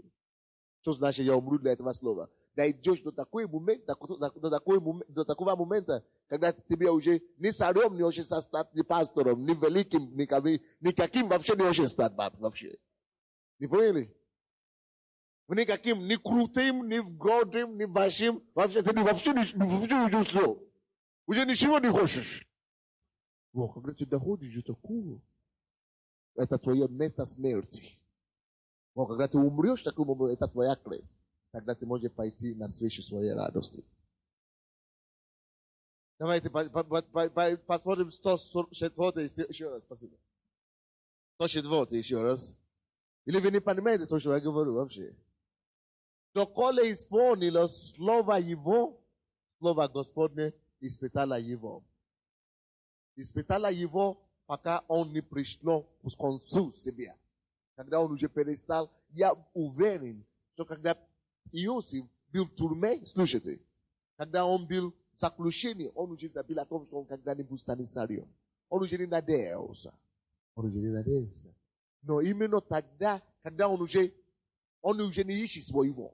Что значит я умру для этого слова? Дойдешь до такого момента, когда тебе уже ни царем не хочешь стать, ни пастором, ни великим, никаким вообще не хочешь стать вообще. Не поняли? Никаким, ни крутым, ни гордым, ни большим, вообще ты вообще не чувствуешь. Уже ничего не хочешь. Вот, когда ты доходишь до такого, это твое место смерти. Вот, когда ты умрешь, это твоя кровь. Тогда ты можешь пойти навстречу своей радости. Давайте посмотрим 104 еще раз. Спасибо. 104 еще раз. Или вы не понимаете то, что я говорю вообще? Доколе исполнилось слово его, слово Господне, испытала его. Испытала его, пока он не пришло к концу себя. когда он уже перестал, я уверен, что когда Иосиф был в тюрьме, слушайте, когда он был в заключении, он уже забыл о том, что он когда-нибудь станет царем. Он уже не надеялся. Он уже не надеялся. Но именно тогда, когда он уже не ищет своего,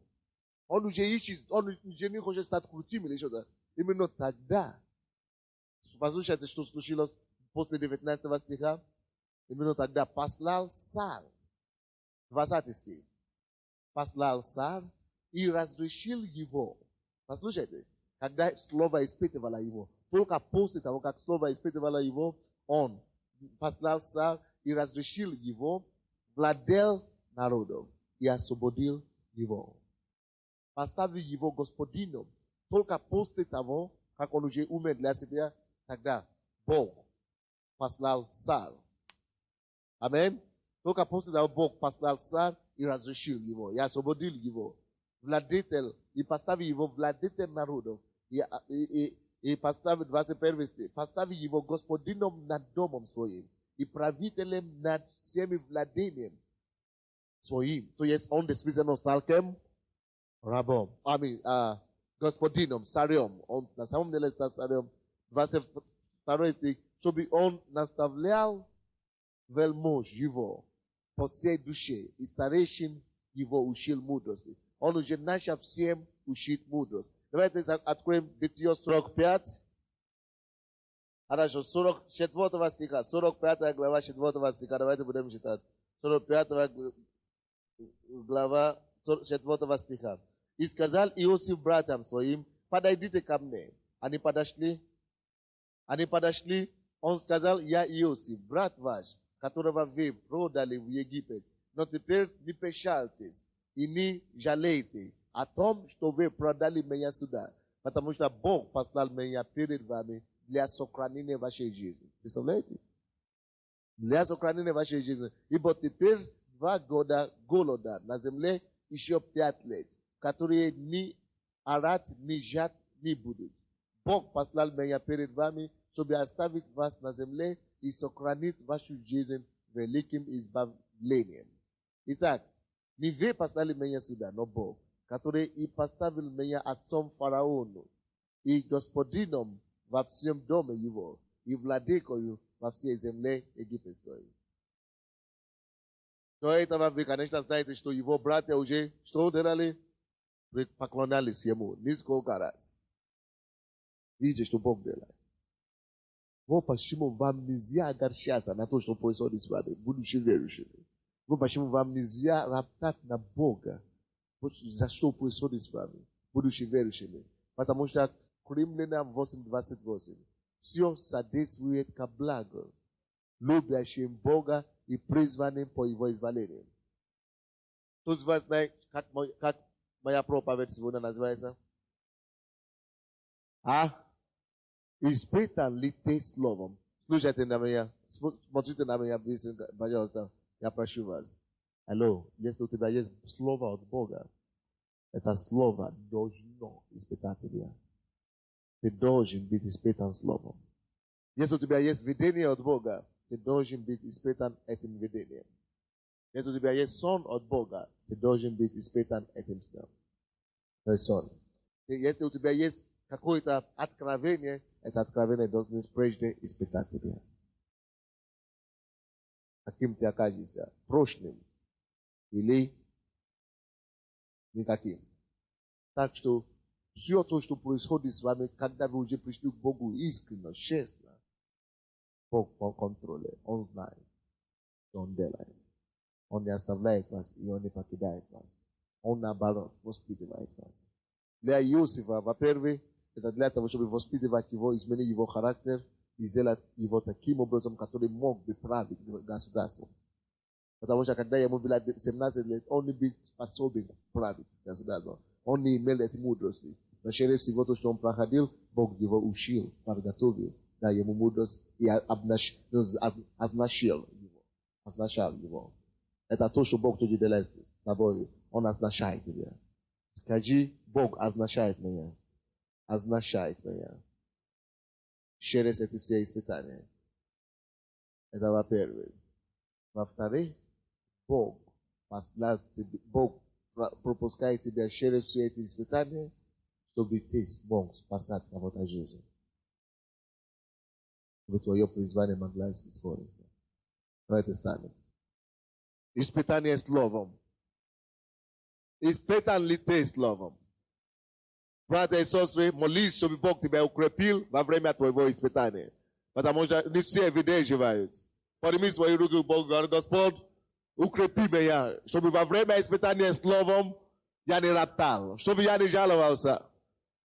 он уже не хочет стать крутым или что-то, именно тогда, послушайте, что случилось после 19 стиха, именно тогда послал царь, 20 стих, послал царь и разрешил его. Послушайте, когда слово испытывало его, только после того, как слово испытывало его, он послал царь и разрешил его, владел народом и освободил его. Поставил его господином. Только после того, как он уже умер для себя, тогда Бог послал царь. Амин. Только после того Бог послал царь и разрешил его, и освободил его. Владетель, и поставил его владетель народов. И поставил, 21 стих, поставил его господином над домом своим и правителем над всеми владением своим. То есть он действительно стал кем? Рабом. Господином, царем. Он на самом деле стал царем. 22 стих, чтобы он наставлял вельмож его по всей душе, и старейшин его учил мудрости. Он уже начал всем учить мудрость. Давайте откроем Бытие 45. Хорошо, 44 стиха, 45 глава 4 стиха. Давайте будем читать. 45 глава 4 стиха. И сказал Иосиф братьям своим: подойдите ко мне. Они подошли. Он сказал: я Иосиф, брат ваш, которого вы продали в Египет. Но теперь не печальтесь и не жалейте о том, что вы продали меня сюда, потому что Бог послал меня перед вами для сохранения вашей жизни. Представляете? Для сохранения вашей жизни. Ибо теперь 2 года голода на земле, еще 5 лет, которые ни орать, ни жать не будут. Бог послал меня перед вами, чтобы оставить вас на земле и сохранить вашу жизнь великим избавлением. Итак, не вы послали меня сюда, но Бог, который и поставил меня отцом фараону и господином во всем доме его и владыкою во всей земле египетской. До этого вы, конечно, знаете, что его братья уже что делали? Поклонялись ему несколько раз. Видите, что Бог делает. Вот почему вам нельзя огорчаться на то, что происходит с вами, будучи верующими. Вот почему вам нельзя роптать на Бога, за что происходит с вами, будучи верующими. Потому что Римлянам 8:28. Все содействует ко благу, любящим Бога и призванным по его изволению. Кто из вас знает, как моя проповедь сегодня называется? Испытан ли ты словом? Слушайте на меня, смотрите на меня, пожалуйста, я прошу вас. Алло, если у тебя есть слово от Бога, это слово должно испытать тебя. Ты должен быть испытан словом. Если у тебя есть видение от Бога, ты должен быть испытан этим видением. Если у тебя есть сон от Бога, ты должен быть испытан этим сном. То есть сон. Если у тебя есть какое-то откровение, это откровение должно прежде испытать тебя. Каким ты окажешься? Прочным или никаким. Так что все то, что происходит с вами, когда вы уже пришли к Богу искренне, честно, Бог в контроле. Он знает, что Он делает. Он не оставляет вас, и Он не покидает вас. Он, наоборот, воспитывает вас. Для Иосифа, во-первых, это для того, чтобы воспитывать его, изменить его характер и сделать его таким образом, который мог бы править государством. Потому что когда ему было 17 лет, он не был способен править государством. Он не имел этой мудрости. Но через всего то, что он проходил, Бог его учил, подготовил, дал ему мудрость и означал его. Это то, что Бог тоже делает с тобой. Он означает тебя. Скажи: Бог означает меня. Означает меня. Через эти все испытания. Это во-первых. Во-вторых, Бог послал тебе, Бог пропускает тебя через все эти испытания, чтобы ты смог спасать кого-то жизнь. Чтобы твое призвание могло исполниться. Давайте станем. Испытание словом. Испытан ли ты словом? Братья и сестры, молись, чтобы Бог тебя укрепил во время твоего испытания. Потому что не все выдерживают. Подними свои руки к Богу, говори: Господь, укрепи меня, чтобы во время испытания словом я не роптал, чтобы я не жаловался,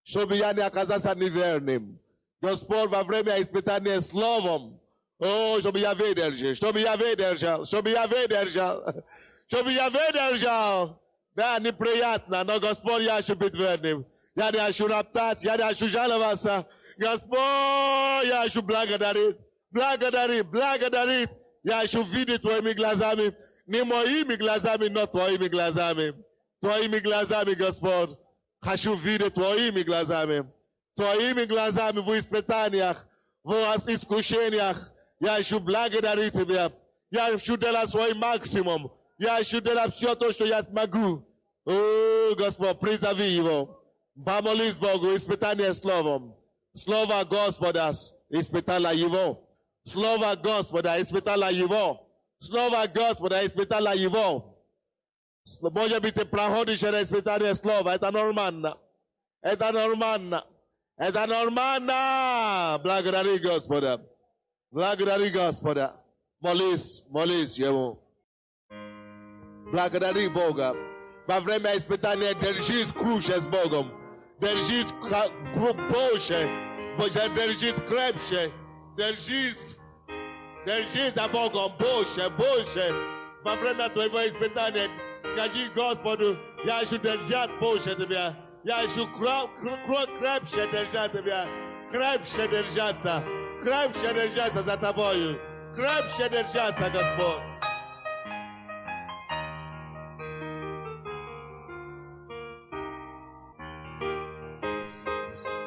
чтобы я не оказался неверным. Господь, во время испытания словом, чтобы я выдержал, чтобы я выдержал, чтобы я выдержал, чтобы я выдержал. Да, неприятно, но Господь, я хочу быть верным. Я не хочу роптать, я не хочу жаловаться. Господь, я хочу благодарить, благодарить, благодарить. Я хочу видеть твоими глазами, не моими глазами, но твоими глазами. Твоими глазами, Господь. Хочу видеть твоими глазами. Твоими глазами в испытаниях, в искушениях. Я хочу благодарить тебя. Я хочу делать свой максимум. Я хочу делать все то, что я смогу. О, Господь, призови его. Помолись Богу, испытание словом. Слово Господа испытало его. Слово Господа испытало его. Слово Господа испытало его. Может быть, ты проходишь через испытание слова. Это нормально. Это нормально. Это нормально. Благодари Господа. Благодари Господа. Молись, молись Ему. Благодари Бога. Во время испытания держись круче с Богом. Держись больше. Держись крепче. Держись за Богом больше, больше. Во время твоего испытания скажи Господу: я хочу держать больше тебя. Я хочу крепче держать тебя. Крепче держаться за тобою. Крепче держаться, Господь.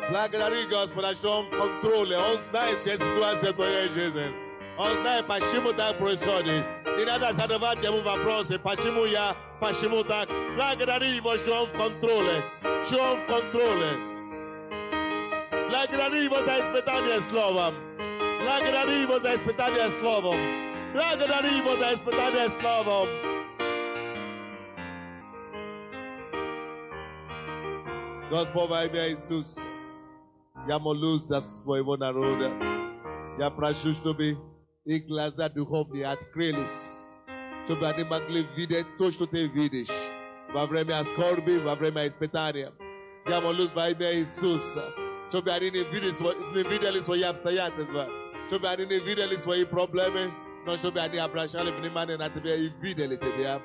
Благодари Господа, что Он в контроле. Он знает все ситуации твоей жизни. Он знает, почему так происходит. Не надо задавать Ему вопросы. Почему я? Почему так? Благодари Его, что Он в контроле. Что Он в контроле. Благодари Его за испытание словом. Благодари Его за испытание словом. Благодари Его за испытание словом. Господь, во имя Иисуса, я молюсь за своего народа. Я прошу, чтобы их глаза духовные открылись, чтобы они могли видеть то, что ты видишь во время скорби, во время испытания. Я молюсь во имя Иисуса, чтобы они не видели свои обстоятельства, чтобы они не видели свои проблемы, но чтобы они обращали внимание на тебя и видели тебя,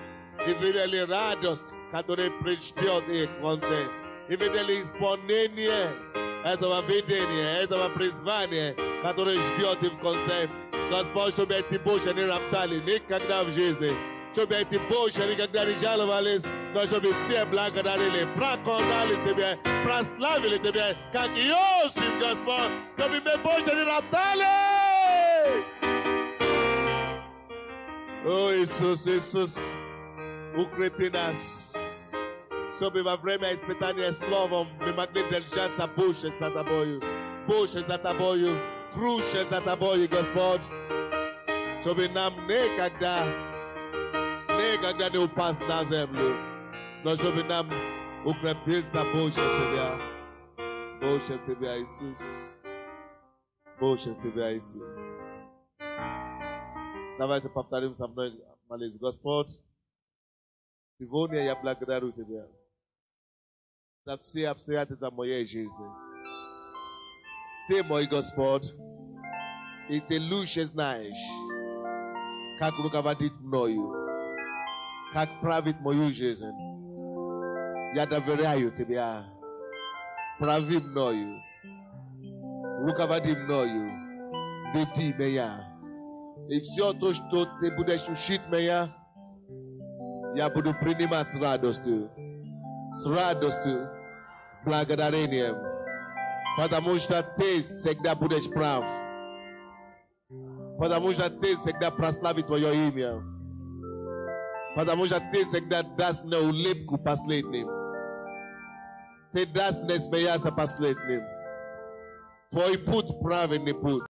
и видели радость, которая ждет их в конце, и видели исполнение этого видения, этого призвания, которое ждет их в конце. Господь, чтобы эти больше не роптали никогда в жизни, чтобы эти больше никогда не жаловались, но чтобы все благодарили, проклинали Тебя, прославили Тебя, как Иосиф, Господь, чтобы мы больше не роптали. О, Иисус, Иисус, укрепи нас, чтобы во время испытания словом мы могли держаться больше за Тобою, круче за Тобою, Господь, чтобы нам никогда не упасть на землю, но чтобы нам укрепиться больше в Тебя, Иисус, больше в Тебя, Иисус. Давайте повторим со мной молитву. Господь, сегодня я благодарю Тебя за все обстоятельства моей жизни. Ты мой Господь, и Ты лучше знаешь, как руководить мною, как править мою жизнь. Я доверяю Тебя. Прави мною, руководи мною, веди меня. И все то, что Ты будешь учить меня, я буду принимать с радостью, с благодарением, потому что Ты всегда будешь прав, потому что Ты всегда прославишь Твое имя. Потому что Ты всегда даст мне улыбку последним. Ты даст мне смеяться последним. Твой путь правильный путь.